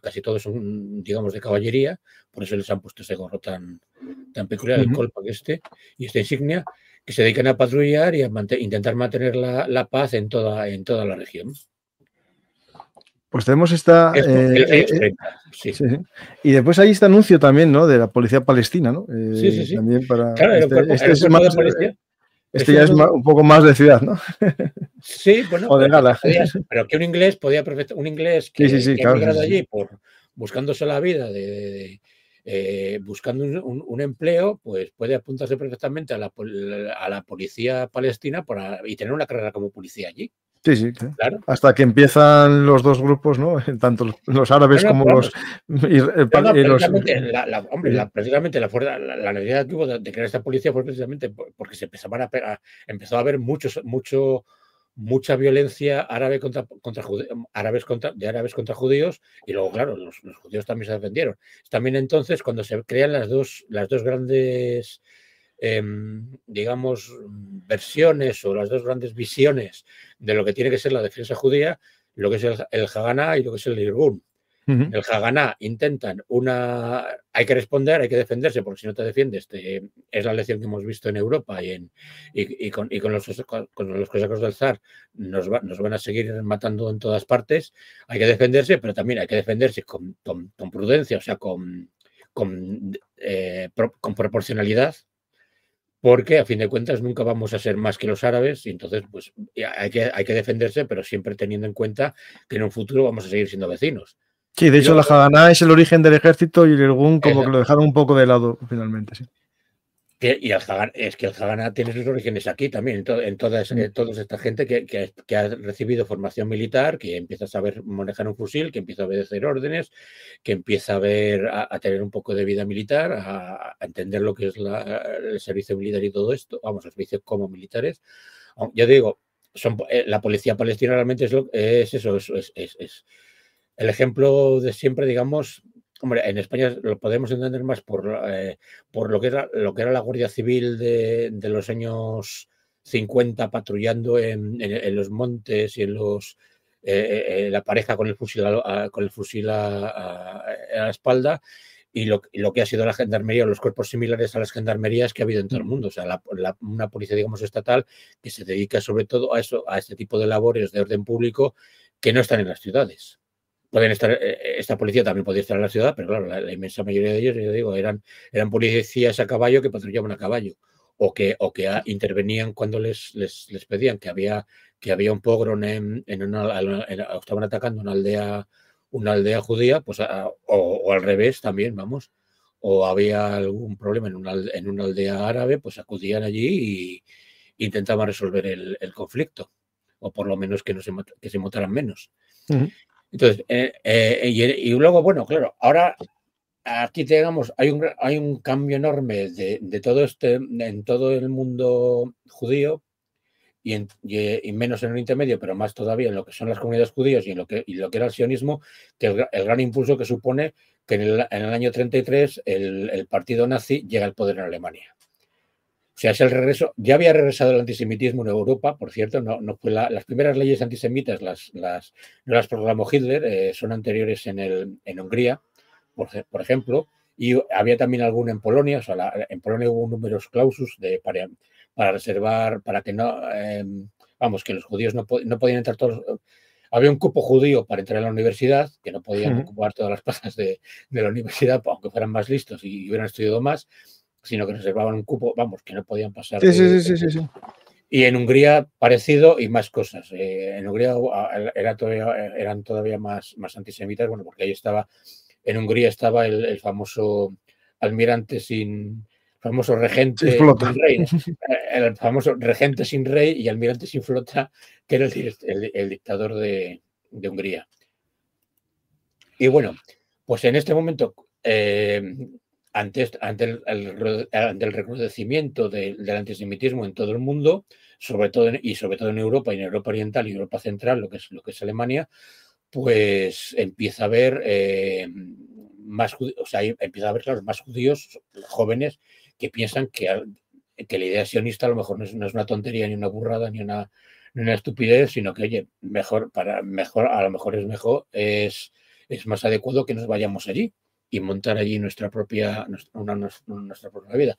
casi todos son, digamos, de caballería, por eso les han puesto ese gorro tan peculiar, el colpa y esta insignia, que se dedican a patrullar y a intentar mantener la paz en toda la región. Pues tenemos esta... sí. Sí. Y después hay este anuncio también, ¿no? De la policía palestina, ¿no? Sí. También para... Claro, este ya es un poco más de ciudad, ¿no? Sí, bueno, o de gala. Pero que un inglés que ha migrado allí buscándose la vida, buscando un empleo, pues puede apuntarse perfectamente a la policía palestina y tener una carrera como policía allí. Sí, claro. Hasta que empiezan los dos grupos, ¿no? Tanto los árabes como los... Precisamente la necesidad que hubo de crear esta policía fue precisamente porque se empezó a haber mucha violencia árabe de árabes contra judíos, y luego, claro, los judíos también se defendieron. También entonces cuando se crean las dos grandes digamos, versiones o las dos grandes visiones de lo que tiene que ser la defensa judía, lo que es el Haganá y lo que es el Irgun. el Haganá intentan hay que responder, hay que defenderse, porque si no te defiendes, es la lección que hemos visto en Europa y con los cosacos del zar nos van a seguir matando en todas partes. Hay que defenderse, pero también hay que defenderse con prudencia, o sea, con proporcionalidad, porque a fin de cuentas nunca vamos a ser más que los árabes y entonces pues hay que defenderse, pero siempre teniendo en cuenta que en un futuro vamos a seguir siendo vecinos. Sí, de hecho la Haganá es el origen del ejército y el Irgun como que lo dejaron un poco de lado finalmente, sí. Y el Haganá tiene sus orígenes aquí también, en toda esta gente que ha recibido formación militar, que empieza a saber manejar un fusil, que empieza a obedecer órdenes, que empieza a tener un poco de vida militar, a entender lo que es el servicio militar y todo esto, vamos, el servicio como militares. Ya digo, la policía palestina realmente es eso, es el ejemplo de siempre, digamos. Hombre, en España lo podemos entender más por lo que era la Guardia Civil de los años 50 patrullando en los montes y en la pareja con el fusil a la espalda y lo que ha sido la gendarmería o los cuerpos similares a las gendarmerías que ha habido en todo el mundo. O sea, una policía, digamos, estatal que se dedica sobre todo a este tipo de labores de orden público que no están en las ciudades. Pueden estar, esta policía también podía estar en la ciudad, pero claro, la inmensa mayoría de ellos, yo digo, eran policías a caballo que patrullaban a caballo o que intervenían cuando les pedían que había un pogrom estaban atacando una aldea judía, pues o al revés también, vamos, o había algún problema en una aldea árabe, pues acudían allí e intentaban resolver el conflicto, o por lo menos que se mataran menos. Entonces, y luego, bueno, claro, ahora aquí digamos, hay un cambio enorme de todo en todo el mundo judío y menos en el intermedio, pero más todavía en lo que son las comunidades judías y lo que era el sionismo, que el gran impulso que supone que en el año 33 el partido nazi llega al poder en Alemania. O sea, es el regreso. Ya había regresado el antisemitismo en Europa, por cierto. No fue las primeras leyes antisemitas no las proclamó Hitler, son anteriores en Hungría, por ejemplo, y había también alguna en Polonia. O sea, en Polonia hubo números clausus para reservar, para que no, vamos, que los judíos no podían entrar todos. Había un cupo judío para entrar a la universidad, que no podían ocupar todas las plazas de la universidad, aunque fueran más listos y hubieran estudiado más, sino que reservaban un cupo, vamos, que no podían pasar. Sí. Y en Hungría parecido y más cosas. En Hungría eran todavía más antisemitas, bueno, porque en Hungría estaba el famoso almirante famoso regente sin rey, el famoso regente sin rey y almirante sin flota, que era el dictador de Hungría. Y bueno, pues en este momento, ante el recrudecimiento del antisemitismo en todo el mundo, sobre todo en Europa y en Europa Oriental y Europa Central, lo que es Alemania, pues empieza a haber empieza a haber, claro, más judíos jóvenes que piensan que la idea sionista a lo mejor no es una tontería, ni una burrada, ni una estupidez, sino que, oye, a lo mejor es más adecuado que nos vayamos allí y montar allí nuestra propia vida.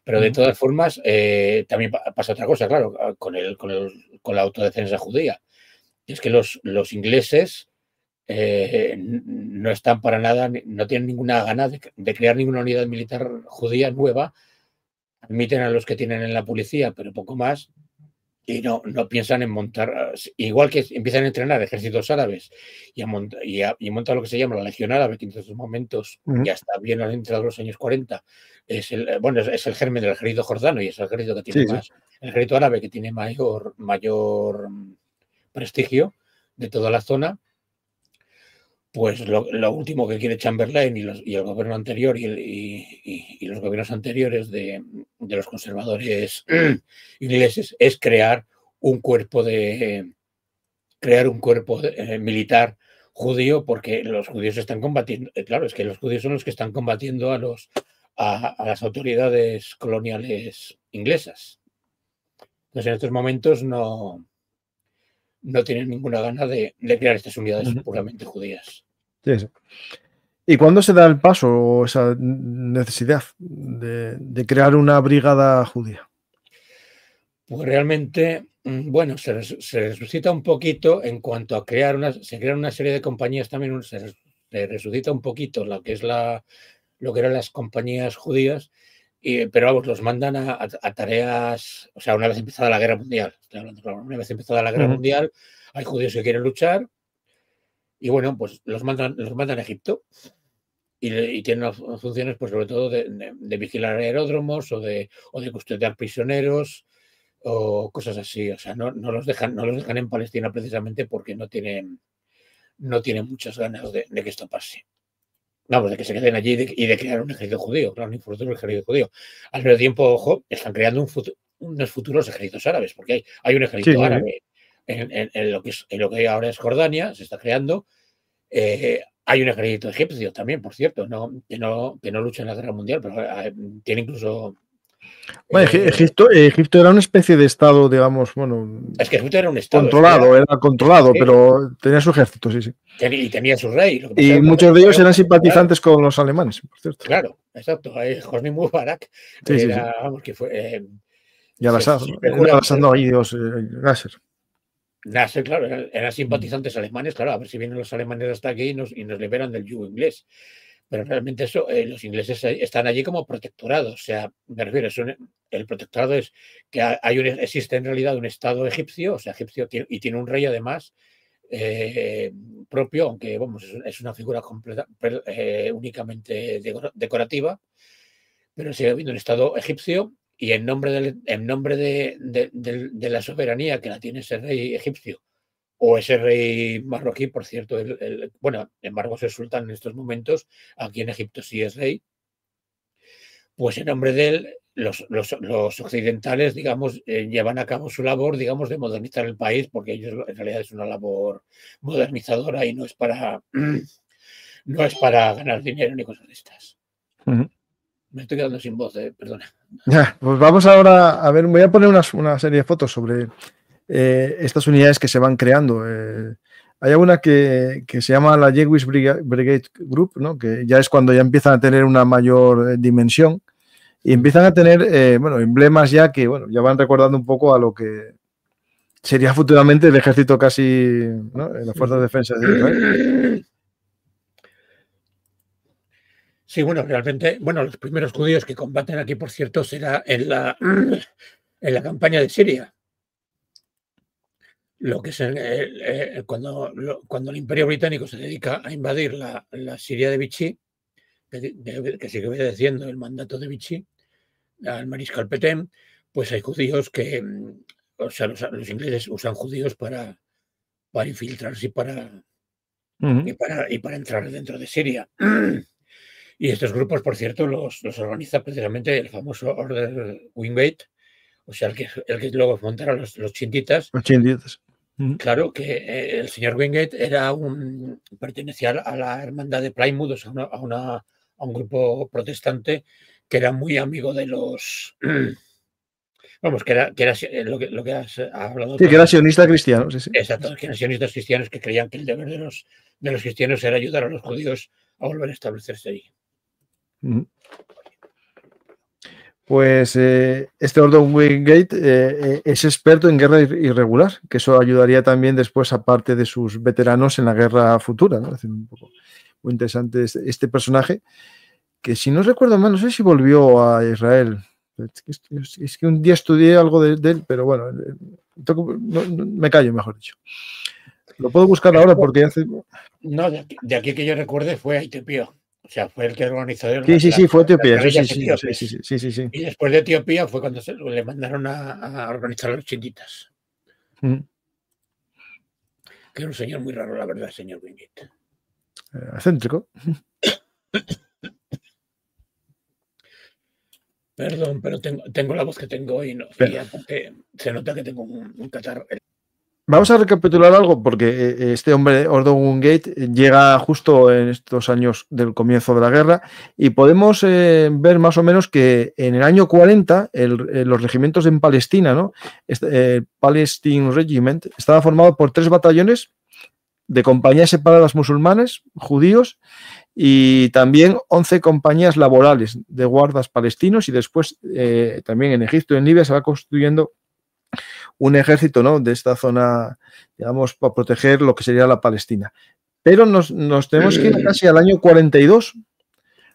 Pero de todas formas, también pasa otra cosa, claro, con la autodefensa judía. Es que los ingleses no están para nada, no tienen ninguna gana de crear ninguna unidad militar judía nueva. Admiten a los que tienen en la policía, pero poco más. Y no piensan en montar, igual que empiezan a entrenar ejércitos árabes y montan lo que se llama la Legión Árabe, que en estos momentos ya está bien entrado los años 40. Es el germen del ejército jordano y es el ejército que tiene el ejército árabe que tiene mayor prestigio de toda la zona. Pues lo último que quiere Chamberlain y el gobierno anterior y los gobiernos anteriores de los conservadores ingleses es crear un cuerpo militar judío, porque los judíos están combatiendo. Claro, es que los judíos son los que están combatiendo a las autoridades coloniales inglesas. Entonces, en estos momentos no tienen ninguna gana de crear estas unidades puramente judías. Sí, sí. ¿Y cuándo se da el paso o esa necesidad de crear una brigada judía? Pues realmente, bueno, se resucita un poquito en cuanto a se crean una serie de compañías también, se resucita un poquito lo que eran las compañías judías, pero vamos, los mandan a tareas, o sea, una vez empezada la guerra mundial, estoy hablando, claro, una vez empezada la guerra mundial, hay judíos que quieren luchar y bueno, pues los mandan a Egipto. Y tienen las funciones, pues sobre todo de vigilar aeródromos o de custodiar prisioneros o cosas así. O sea, no los dejan en Palestina precisamente porque no tienen muchas ganas de que esto pase. Vamos, de que se queden allí y de crear un ejército judío, claro, un futuro ejército judío. Al mismo tiempo, ojo, están creando unos futuros ejércitos árabes, porque hay un ejército árabe en lo que ahora es Jordania, se está creando. Hay un ejército egipcio también, por cierto, que no lucha en la guerra mundial, pero tiene incluso. Bueno, Egipto era una especie de estado, digamos, bueno. Es que Egipto era un estado. Era controlado, sí, pero tenía su ejército, sí, sí. Y tenía su rey. Y muchos de ellos eran simpatizantes con los alemanes, por cierto. Claro, exacto. Hosni Mubarak era, vamos, que fue. Y Al-Assad, no, ahí Dios, Nasser. Nasser, claro, eran simpatizantes alemanes, claro, a ver si vienen los alemanes hasta aquí y nos liberan del yugo inglés. Pero realmente eso, los ingleses están allí como protectorados. O sea, me refiero, el protectorado es que existe en realidad un Estado egipcio, o sea, egipcio, y tiene un rey además propio, aunque vamos, es una figura completa, únicamente decorativa, pero sigue habiendo un Estado egipcio. Y en nombre de la soberanía que la tiene ese rey egipcio o ese rey marroquí, por cierto, bueno, en Marruecos es sultán en estos momentos, aquí en Egipto sí es rey, pues en nombre de él, los occidentales, digamos, llevan a cabo su labor, digamos, de modernizar el país, porque ellos en realidad es una labor modernizadora y no es para ganar dinero ni cosas de estas. Me estoy quedando sin voz, perdona. Ya, pues vamos ahora a ver, voy a poner una serie de fotos sobre estas unidades que se van creando. Hay una que se llama la Jewish Brigade Group, ¿no? Que ya es cuando ya empiezan a tener una mayor dimensión y empiezan a tener emblemas ya que ya van recordando un poco a lo que sería futuramente el ejército casi, ¿no? Las fuerzas de defensa de Israel. Sí, bueno, realmente, los primeros judíos que combaten aquí, por cierto, será en la campaña de Siria. Lo que es cuando el Imperio Británico se dedica a invadir la Siria de Vichy, que sigue obedeciendo el mandato de Vichy, al mariscal Pétain, pues hay judíos que, o sea, los ingleses usan judíos para infiltrarse y para entrar dentro de Siria. Y estos grupos, por cierto, los organiza precisamente el famoso Order Wingate, o sea, el que luego montaron los chinditas. Los chinditas. Claro que el señor Wingate pertenecía a la hermandad de Plymouth, o sea, a un grupo protestante que era muy amigo de los. Vamos, que era lo que has hablado. Sí, que era sionista cristiano. Sí. Exacto, que eran sionistas cristianos que creían que el deber de los cristianos era ayudar a los judíos a volver a establecerse allí. Pues este Order Wingate es experto en guerra irregular, que eso ayudaría también después, aparte de sus veteranos, en la guerra futura, ¿no? Es un poco muy interesante este personaje, que si no recuerdo mal, no sé si volvió a Israel. Es que un día estudié algo de él, pero bueno, me callo, mejor dicho. Lo puedo buscar ahora porque hace... No, de aquí que yo recuerde fue a Etiopía. O sea, fue el que organizó. Sí, fue Etiopía. Sí. Y después de Etiopía fue cuando le mandaron a organizar a los chinditas. Que era un señor muy raro, la verdad, señor Wingate. Excéntrico. Perdón, pero tengo la voz que tengo hoy, ¿no? Y aparte se nota que tengo un catarro. Vamos a recapitular algo, porque este hombre, Order Wingate, llega justo en estos años del comienzo de la guerra y podemos ver más o menos que en el año 40 los regimientos en Palestina, ¿no? Palestine Regiment, estaba formado por 3 batallones de compañías separadas musulmanes, judíos, y también 11 compañías laborales de guardas palestinos, y después también en Egipto y en Libia se va construyendo un ejército, ¿no?, de esta zona, digamos, para proteger lo que sería la Palestina. Pero nos tenemos que ir casi al año 42,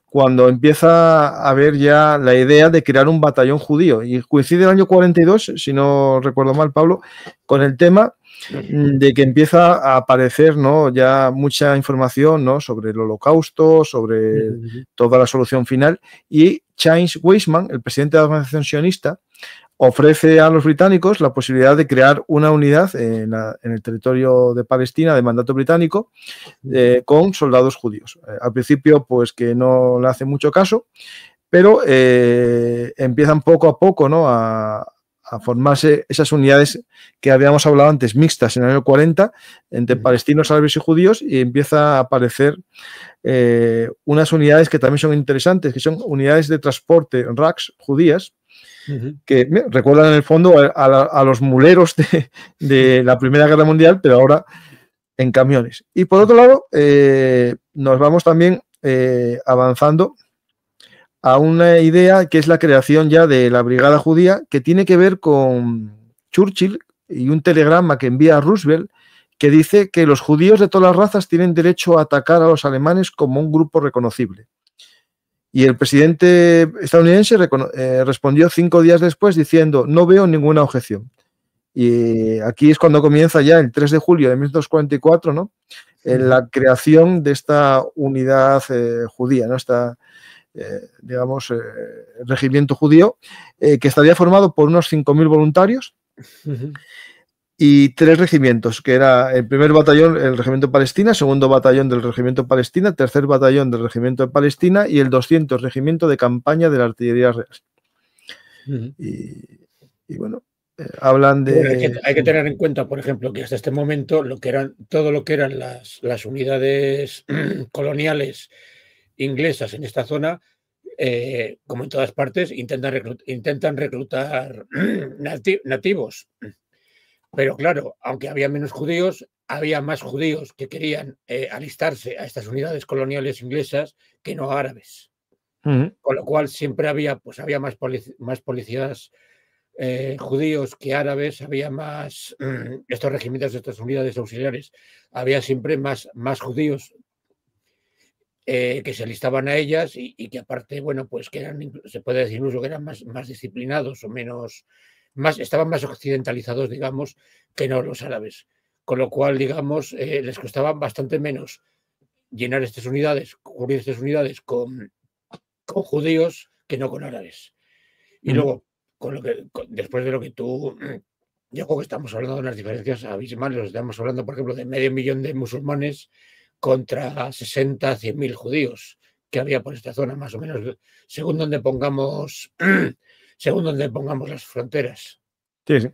cuando empieza a haber ya la idea de crear un batallón judío. Y coincide el año 42, si no recuerdo mal, Pablo, con el tema de que empieza a aparecer, ¿no?, ya mucha información, ¿no?, sobre el Holocausto, sobre toda la solución final. Y Chaim Weizmann, el presidente de la organización sionista, ofrece a los británicos la posibilidad de crear una unidad en el territorio de Palestina de mandato británico con soldados judíos. Al principio, pues que no le hace mucho caso, pero empiezan poco a poco, ¿no?, a formarse esas unidades que habíamos hablado antes, mixtas en el año 40, entre palestinos, árabes y judíos, y empieza a aparecer unas unidades que también son interesantes, que son unidades de transporte, RACs, judías, que recuerdan en el fondo a los muleros de la Primera Guerra Mundial, pero ahora en camiones. Y por otro lado, nos vamos también avanzando a una idea que es la creación ya de la Brigada Judía, que tiene que ver con Churchill y un telegrama que envía a Roosevelt que dice que los judíos de todas las razas tienen derecho a atacar a los alemanes como un grupo reconocible. Y el presidente estadounidense respondió 5 días después diciendo: no veo ninguna objeción. Y aquí es cuando comienza ya el 3 de julio de 1944, ¿no?, la creación de esta unidad judía, ¿no?, esta, digamos, regimiento judío, que estaría formado por unos 5.000 voluntarios y 3 regimientos, que era el primer batallón, el regimiento Palestina, segundo batallón del regimiento Palestina, tercer batallón del regimiento de Palestina y el 200 regimiento de campaña de la artillería real. Y bueno, hablan de... Bueno, hay que tener en cuenta, por ejemplo, que hasta este momento todo lo que eran las unidades coloniales inglesas en esta zona, como en todas partes, intentan reclutar nativos. Pero claro, aunque había menos judíos, había más judíos que querían alistarse a estas unidades coloniales inglesas que no árabes. Con lo cual siempre había más policías judíos que árabes, había más estos regimientos de estas unidades auxiliares, había siempre más judíos que se alistaban a ellas y que aparte, bueno, pues que eran, se puede decir incluso que eran más disciplinados o estaban más occidentalizados, digamos, que no los árabes. Con lo cual, digamos, les costaba bastante menos llenar estas unidades, cubrir estas unidades con judíos que no con árabes. Y luego, después de lo que tú... Yo creo que estamos hablando de unas diferencias abismales. Estamos hablando, por ejemplo, de 500.000 de musulmanes contra 60, 100.000 judíos que había por esta zona, más o menos, según donde pongamos las fronteras. Sí, sí.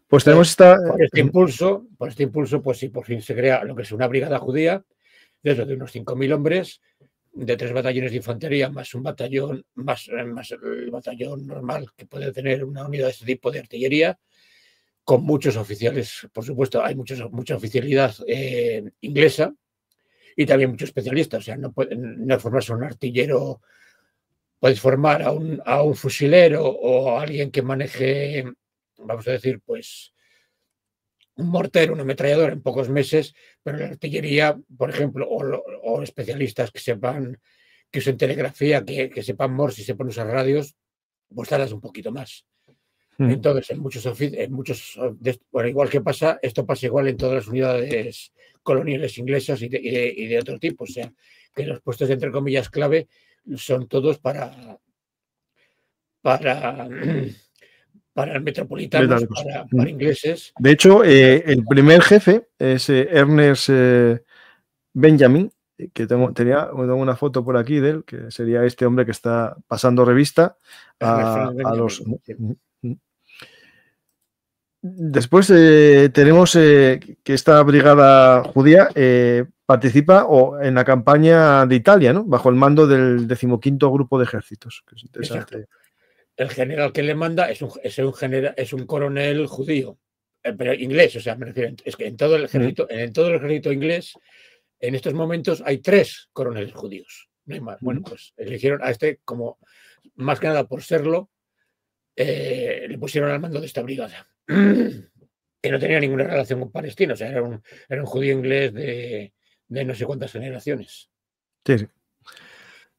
Pues tenemos por este impulso, pues sí, por fin se crea lo que es una brigada judía, de unos 5.000 hombres, de 3 batallones de infantería, más un batallón, más el batallón normal que puede tener una unidad de este tipo de artillería, con muchos oficiales, por supuesto, hay mucha oficialidad inglesa y también muchos especialistas. O sea, no formarse un artillero, puedes formar a un fusilero o a alguien que maneje, vamos a decir, pues un mortero, una ametralladora en pocos meses, pero la artillería, por ejemplo, o especialistas que usen telegrafía, que sepan Morse y sepan usar radios, pues tardas un poquito más. Entonces, bueno, igual que esto pasa igual en todas las unidades coloniales inglesas y de otro tipo. O sea, que los puestos de, entre comillas, clave son todos para metropolitanos, para ingleses. De hecho, el primer jefe es Ernest Benjamin, que tenía una foto por aquí de él, que sería este hombre que está pasando revista a los... Después tenemos que esta brigada judía participa en la campaña de Italia, ¿no?, bajo el mando del 15º Grupo de Ejércitos. Que es interesante. El general que le manda es un coronel judío, pero inglés, o sea, me refiero, es que en todo el ejército inglés, en estos momentos hay 3 coroneles judíos, no hay más. Bueno, pues eligieron a este como, más que nada por serlo, le pusieron al mando de esta brigada, que no tenía ninguna relación con Palestina, o sea, era un judío inglés de no sé cuántas generaciones. Sí, sí.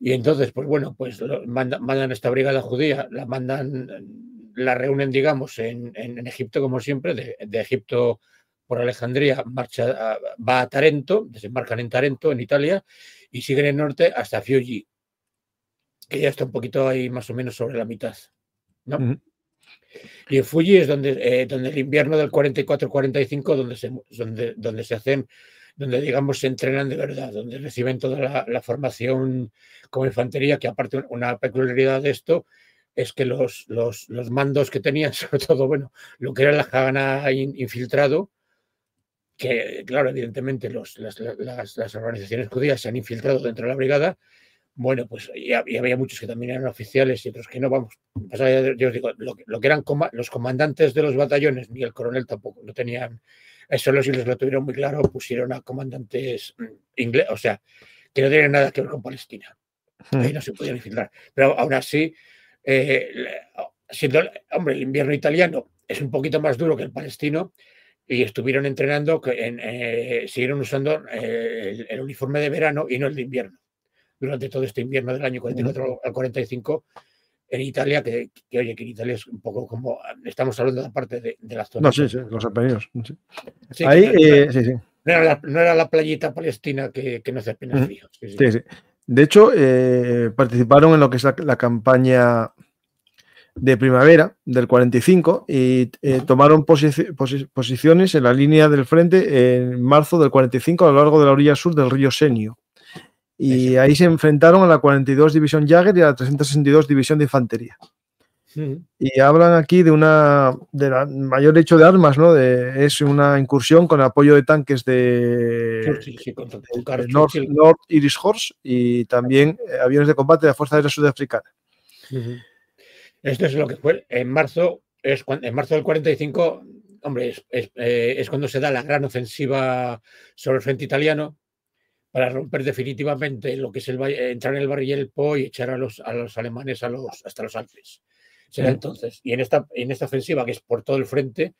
Y entonces, pues bueno, pues mandan esta brigada judía, la reúnen, digamos, en Egipto, como siempre, de Egipto por Alejandría, va a Tarento, desembarcan en Tarento, en Italia, y siguen en norte hasta Fiuggi, que ya está un poquito ahí más o menos sobre la mitad, ¿no? Y en Fiuggi es donde el invierno del 44-45, donde se hacen, donde digamos se entrenan de verdad, donde reciben toda la formación como infantería, que aparte una peculiaridad de esto es que los mandos que tenían, sobre todo, bueno, lo que era la Haganah infiltrado, que claro, evidentemente las organizaciones judías se han infiltrado dentro de la brigada. Bueno, pues y había muchos que también eran oficiales y otros que no, vamos. Yo os digo, lo que eran los comandantes de los batallones, ni el coronel tampoco, no tenían, eso los ingleses lo tuvieron muy claro, pusieron a comandantes ingleses, o sea, que no tenían nada que ver con Palestina. Ahí no se podían infiltrar. Pero aún así, siendo, hombre, el invierno italiano es un poquito más duro que el palestino, y estuvieron entrenando, siguieron usando el uniforme de verano y no el de invierno durante todo este invierno del año 44 al 45 en Italia, que oye, que en Italia es un poco como, estamos hablando de la parte de la zona. No, sí, los Apeninos. Sí. Sí, ahí, sí. No era la playita palestina que no hace apenas frío. Sí. De hecho, participaron en lo que es la campaña de primavera del 45 y tomaron posiciones en la línea del frente en marzo del 45 a lo largo de la orilla sur del río Senio. Y ahí se enfrentaron a la 42 División Jäger y a la 362 División de Infantería. Y hablan aquí de la mayor hecho de armas, ¿no? Es una incursión con apoyo de tanques de North Irish Horse y también aviones de combate de la Fuerza Aérea Sudafricana. Esto es lo que fue en marzo del 45, hombre, es cuando se da la gran ofensiva sobre el frente italiano para romper definitivamente lo que es entrar en el Barriel Po y echar a los alemanes hasta los Alpes. Será entonces. Y en esta ofensiva, que es por todo el frente,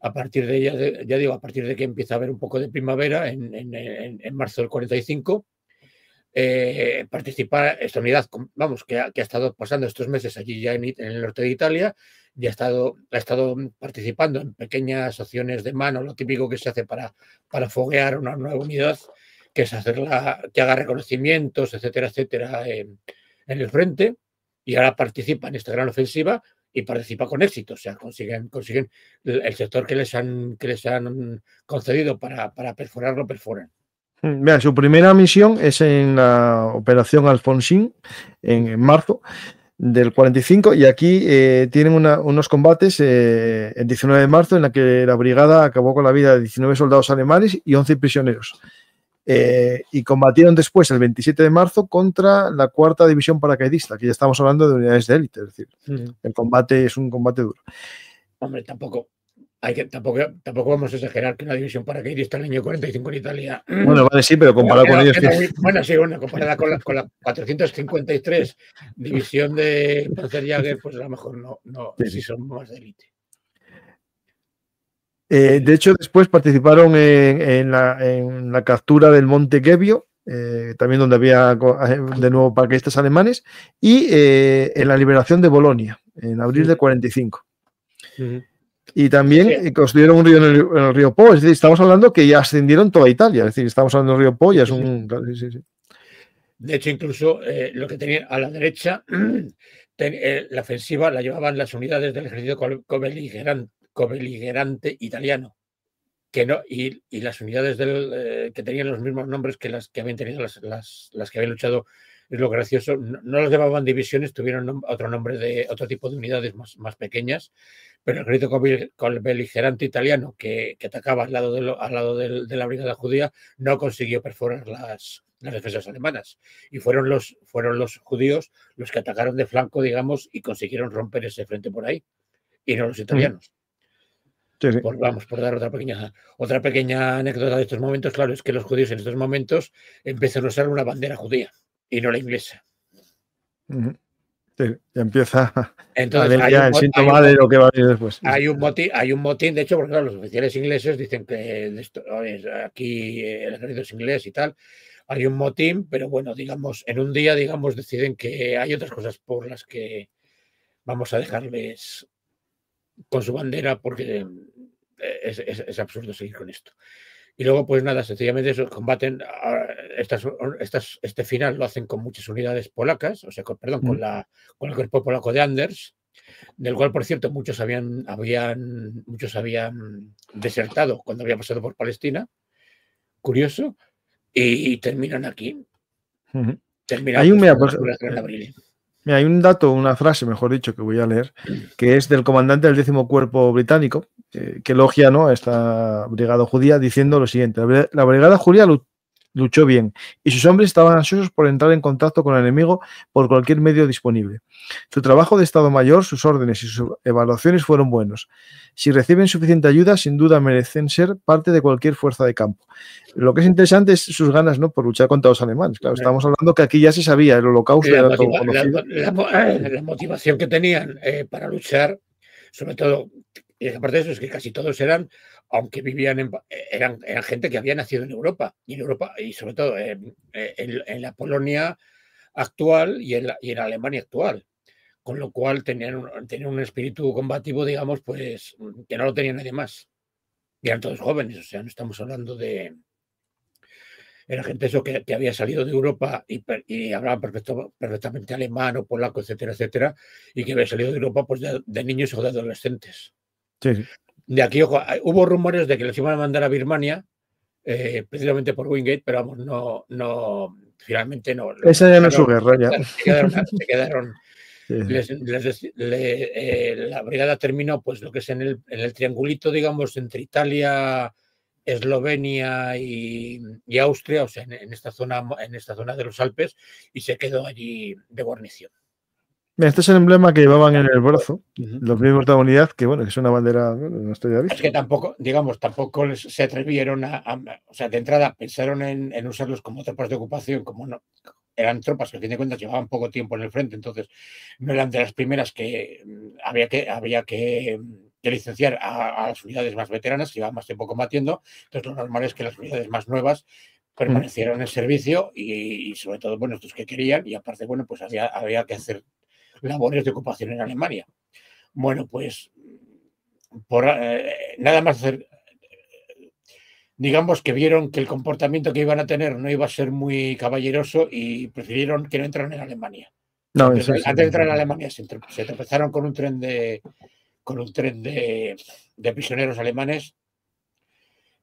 a partir de ella, ya digo, a partir de que empieza a haber un poco de primavera, en marzo del 45, participar esta unidad, vamos, que ha estado pasando estos meses allí ya en el norte de Italia, y ha estado participando en pequeñas acciones de mano, lo típico que se hace para foguear una nueva unidad, que es que haga reconocimientos, etcétera, en el frente, y ahora participa en esta gran ofensiva y participa con éxito, o sea, consiguen el sector que les han concedido para perforarlo, perforan. Mira, su primera misión es en la Operación Alfonsín, en marzo del 45, y aquí tienen unos combates el 19 de marzo en la que la brigada acabó con la vida de 19 soldados alemanes y 11 prisioneros. Y combatieron después, el 27 de marzo, contra la 4ª División Paracaidista, que ya estamos hablando de unidades de élite, es decir, el combate es un combate duro. Hombre, tampoco vamos a exagerar que una división paracaidista en el año 45 en Italia. Bueno, vale, sí, pero comparado con ellos. Bueno, sí, comparada con la 453 división de Panzerjäger, pues a lo mejor no sí son más de élite. De hecho, después participaron en la captura del Monte Gebio, también donde había de nuevo paracaidistas alemanes, y en la liberación de Bolonia, en abril del 45. Y también construyeron un río en el río Po, es decir, estamos hablando que ya ascendieron toda Italia, es decir, estamos hablando del río Po, ya es un... Sí. De hecho, incluso lo que tenían a la derecha, la ofensiva la llevaban las unidades del ejército cobeligerante italiano, que no, y las unidades que tenían los mismos nombres que las que habían tenido las que habían luchado. Es lo gracioso, no las llamaban divisiones, tuvieron otro tipo de unidades más pequeñas, pero el ejército cobeligerante italiano que atacaba al lado de la brigada judía no consiguió perforar las defensas alemanas, y fueron los judíos los que atacaron de flanco, digamos, y consiguieron romper ese frente por ahí, y no los italianos. Sí, sí. Vamos, por dar otra pequeña anécdota de estos momentos, claro, es que los judíos en estos momentos empiezan a usar una bandera judía y no la inglesa. Sí, ya empieza Entonces el síntoma de lo que va a venir después. Hay un motín, de hecho, porque claro, los oficiales ingleses dicen que aquí el ejército es inglés y tal. Hay un motín, pero bueno, digamos, en un día, digamos, deciden que hay otras cosas por las que vamos a dejarles con su bandera porque es absurdo seguir con esto. Y luego, pues nada, sencillamente eso, combaten, este final lo hacen con muchas unidades polacas, o sea, con el cuerpo polaco de Anders, del cual, por cierto, muchos habían desertado cuando había pasado por Palestina, curioso, y terminan aquí. Terminan en abril. Hay un dato, una frase, mejor dicho, que voy a leer, que es del comandante del 10º Cuerpo Británico, que elogia, ¿no?, a esta brigada judía, diciendo lo siguiente: la brigada judía luchó bien y sus hombres estaban ansiosos por entrar en contacto con el enemigo por cualquier medio disponible. Su trabajo de Estado Mayor, sus órdenes y sus evaluaciones fueron buenos. Si reciben suficiente ayuda, sin duda merecen ser parte de cualquier fuerza de campo. Lo que es interesante es sus ganas, ¿no?, por luchar contra los alemanes. Claro, estamos hablando que aquí ya se sabía, el holocausto era todo conocido. La motivación que tenían para luchar, sobre todo, y aparte de eso, es que casi todos eran, aunque vivían eran gente que había nacido en Europa, y sobre todo en la Polonia actual y en la Alemania actual, con lo cual tenían un espíritu combativo, digamos, pues que no lo tenía nadie más. Y eran todos jóvenes, o sea, no estamos hablando de... Era gente eso que había salido de Europa y hablaba perfectamente alemán o polaco, etcétera, etcétera, y que había salido de Europa pues de niños o de adolescentes. Sí. De aquí, ojo, hubo rumores de que les iban a mandar a Birmania, precisamente por Wingate, pero vamos, finalmente no. Esa ya no es su guerra, ya. Se quedaron. La brigada terminó, pues lo que es en el triangulito, digamos, entre Italia, Eslovenia y Austria, o sea, en esta zona de los Alpes, y se quedó allí de guarnición. Este es el emblema que llevaban en el brazo los miembros de la unidad, que bueno, que es una bandera, no estoy ya visto. Es que tampoco se atrevieron o sea, de entrada pensaron en usarlos como tropas de ocupación, como no. Eran tropas que, a fin de cuentas, llevaban poco tiempo en el frente, entonces no eran de las primeras que había que licenciar a las unidades más veteranas, que llevaban más tiempo combatiendo. Entonces, lo normal es que las unidades más nuevas permanecieran en servicio y sobre todo, bueno, estos que querían, y aparte, bueno, pues había que hacer labores de ocupación en Alemania. Bueno, pues nada más hacer... Digamos que vieron que el comportamiento que iban a tener no iba a ser muy caballeroso y prefirieron que no entraran en Alemania. Antes de entrar en Alemania se tropezaron con un tren de prisioneros alemanes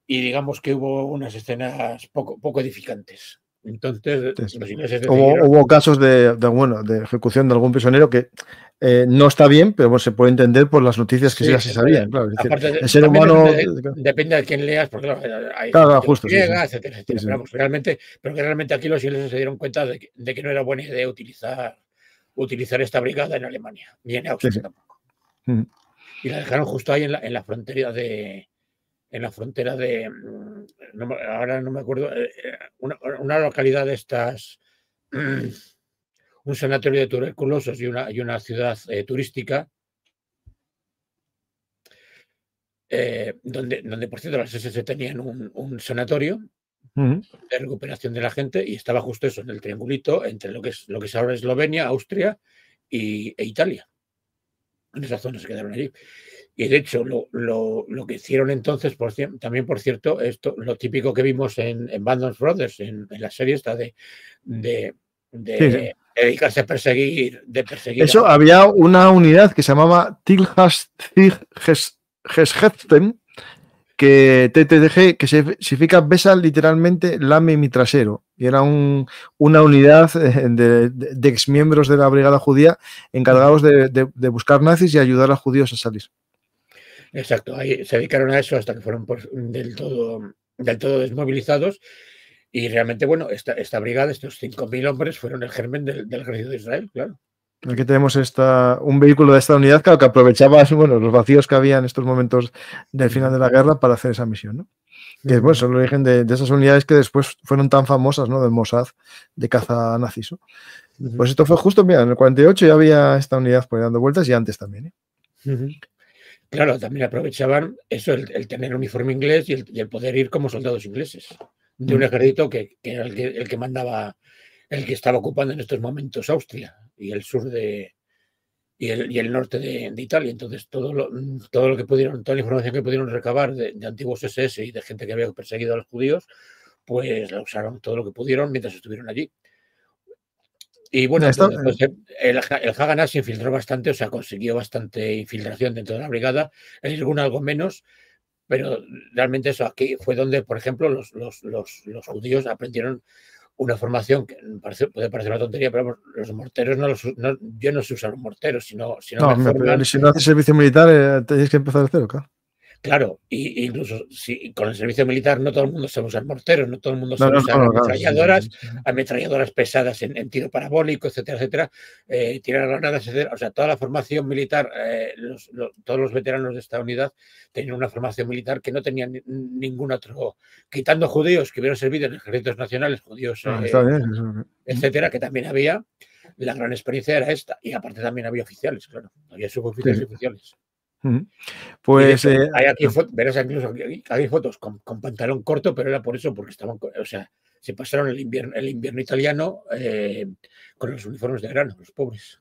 y digamos que hubo unas escenas poco edificantes. Entonces, los ingleses hubo casos de ejecución de algún prisionero que no está bien, pero bueno, se puede entender por las noticias que ya se sabían. Claro, es decir, el ser humano depende de quién leas, porque hay justo, etcétera, etcétera. Pero que realmente aquí los ingleses se dieron cuenta de que no era buena idea utilizar esta brigada en Alemania, ni en Austria tampoco. Y la dejaron justo ahí en la frontera de... ahora no me acuerdo, una localidad de estas, un sanatorio de tuberculosos y una ciudad turística, donde, por cierto, las SS tenían un sanatorio de recuperación de la gente, y estaba justo eso, en el triangulito entre lo que es ahora Eslovenia, Austria e Italia. En esa zona se quedaron allí. Y de hecho, lo que hicieron entonces, también, por cierto, lo típico que vimos en Band of Brothers, en la serie esta de dedicarse a perseguir. Eso, había una unidad que se llamaba Tilhastighesten, que TTG, que significa besa literalmente lame mi trasero. Y era una unidad de exmiembros de la brigada judía encargados de buscar nazis y ayudar a los judíos a salir. Exacto, ahí se dedicaron a eso hasta que fueron del todo desmovilizados. Y realmente, bueno, esta brigada, estos 5.000 hombres, fueron el germen del ejército de Israel, claro. Aquí tenemos un vehículo de esta unidad, claro, que aprovechaba los vacíos que había en estos momentos del final de la guerra para hacer esa misión, ¿no? Que bueno, son el origen de esas unidades que después fueron tan famosas, ¿no? Del Mossad de caza nazis, ¿no? Pues esto fue justo, mira, en el 48 ya había esta unidad por ahí dando vueltas y antes también, ¿eh? Claro, también aprovechaban eso, el tener uniforme inglés y el poder ir como soldados ingleses de un ejército que era el que mandaba, el que estaba ocupando en estos momentos Austria y el sur y el norte de Italia. Entonces, todo lo que pudieron, toda la información que pudieron recabar de antiguos SS y de gente que había perseguido a los judíos, pues la usaron todo lo que pudieron mientras estuvieron allí. Y bueno, pues, el Haganah se infiltró bastante, o sea, consiguió bastante infiltración dentro de la brigada, el Irgun algo menos, pero realmente eso aquí fue donde, por ejemplo, los judíos aprendieron una formación que puede parecer una tontería, pero los morteros yo no sé usar un mortero, sino si no haces servicio militar tenéis que empezar de cero, claro. Claro, y incluso si con el servicio militar no todo el mundo sabe usar morteros, no todo el mundo sabe usar ametralladoras, ametralladoras pesadas en tiro parabólico, etcétera, etcétera, tirar granadas, etcétera. O sea, toda la formación militar, todos los veteranos de esta unidad tenían una formación militar que no tenían ningún otro, quitando judíos que hubieran servido en ejércitos nacionales, judíos, etcétera, que también había. La gran experiencia era esta, y aparte también había oficiales, claro, había suboficiales y oficiales. Pues verás, incluso hay fotos con pantalón corto, pero era por eso, porque estaban, o sea, se pasaron el invierno italiano con los uniformes de grano, los pobres.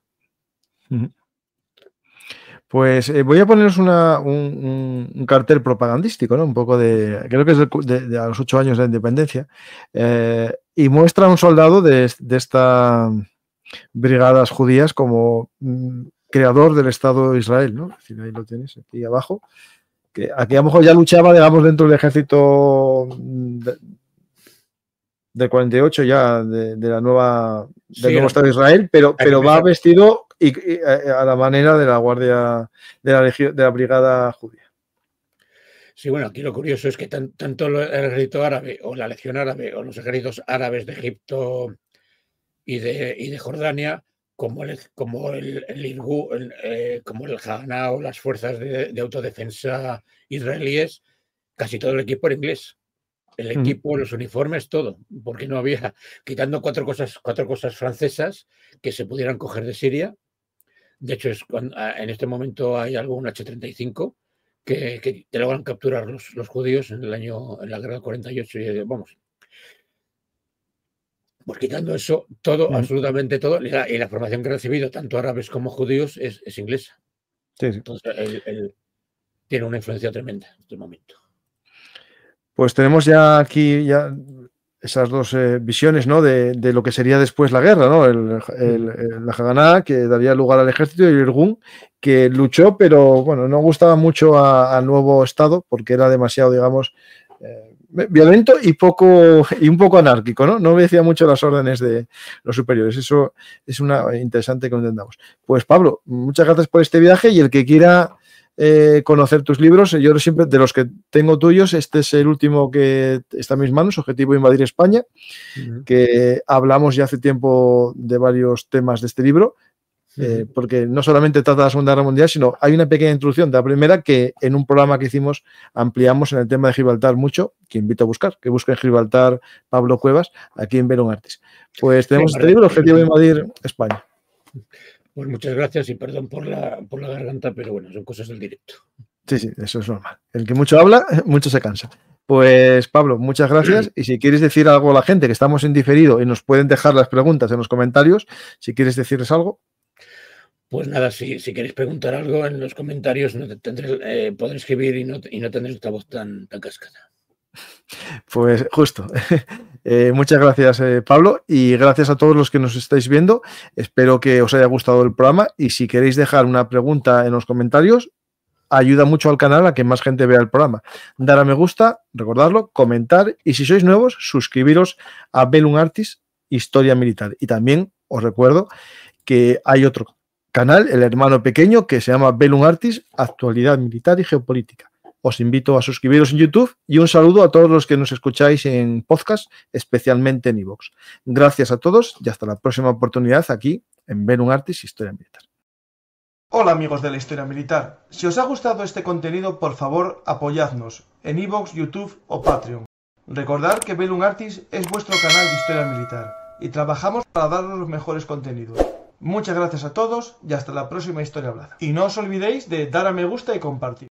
Pues voy a poneros un cartel propagandístico, ¿no? Un poco creo que es de a los 8 años de la independencia, y muestra a un soldado de estas brigadas judías como creador del Estado de Israel, ¿no? Es decir, ahí lo tienes, aquí abajo, que aquí a lo mejor ya luchaba, digamos, dentro del ejército del 48 ya, del nuevo Estado de Israel, pero va vestido a la manera de la guardia, de la brigada judía. Sí, bueno, aquí lo curioso es que tanto el ejército árabe o la legión árabe o los ejércitos árabes de Egipto y de Jordania, como el Irgun, como el Haganah o las fuerzas de autodefensa israelíes, casi todo el equipo era inglés. El equipo, los uniformes, todo, porque no había, quitando cuatro cosas francesas que se pudieran coger de Siria. De hecho, en este momento hay algún H-35 que te logran capturar los judíos en la guerra del 48 y vamos. Pues quitando eso, todo, absolutamente todo, y la formación que ha recibido tanto árabes como judíos es inglesa. Sí. Entonces, él tiene una influencia tremenda en este momento. Pues tenemos ya aquí esas dos visiones, ¿no? De lo que sería después la guerra, ¿no? La Haganah, que daría lugar al ejército, y el Irgun, que luchó, pero bueno, no gustaba mucho al nuevo Estado porque era demasiado, digamos, violento y un poco anárquico, ¿no? No obedecía mucho las órdenes de los superiores. Eso es interesante que lo entendamos. Pues Pablo, muchas gracias por este viaje, y el que quiera conocer tus libros, yo siempre, de los que tengo tuyos, este es el último que está en mis manos, Objetivo Invadir España, que hablamos ya hace tiempo de varios temas de este libro, porque no solamente trata de la Segunda Guerra Mundial, sino hay una pequeña introducción de la primera que en un programa que hicimos ampliamos en el tema de Gibraltar mucho, que invito a buscar, que busquen Gibraltar Pablo Cuevas, aquí en Belum Artis. Pues tenemos este libro, Objetivo Invadir España. Pues muchas gracias y perdón por la garganta, pero bueno, son cosas del directo. Sí, eso es normal. El que mucho habla, mucho se cansa. Pues Pablo, muchas gracias, y si quieres decir algo a la gente, que estamos en diferido y nos pueden dejar las preguntas en los comentarios, si quieres decirles algo. Pues nada, si queréis preguntar algo en los comentarios, podré escribir y no tendré esta voz tan cascada. Pues justo. Muchas gracias, Pablo, y gracias a todos los que nos estáis viendo. Espero que os haya gustado el programa, y si queréis dejar una pregunta en los comentarios, ayuda mucho al canal a que más gente vea el programa. Dar a me gusta, recordarlo, comentar, y si sois nuevos, suscribiros a Belum Artis Historia Militar. Y también os recuerdo que hay otro canal, el hermano pequeño, que se llama Belum Artis Actualidad Militar y Geopolítica. Os invito a suscribiros en YouTube, y un saludo a todos los que nos escucháis en podcast, especialmente en iVoox. Gracias a todos y hasta la próxima oportunidad aquí en Ver un Artis Historia Militar. Hola amigos de la Historia Militar. Si os ha gustado este contenido, por favor apoyadnos en iVoox, YouTube o Patreon. Recordad que Ver un Artis es vuestro canal de Historia Militar y trabajamos para daros los mejores contenidos. Muchas gracias a todos y hasta la próxima Historia Hablada. Y no os olvidéis de dar a me gusta y compartir.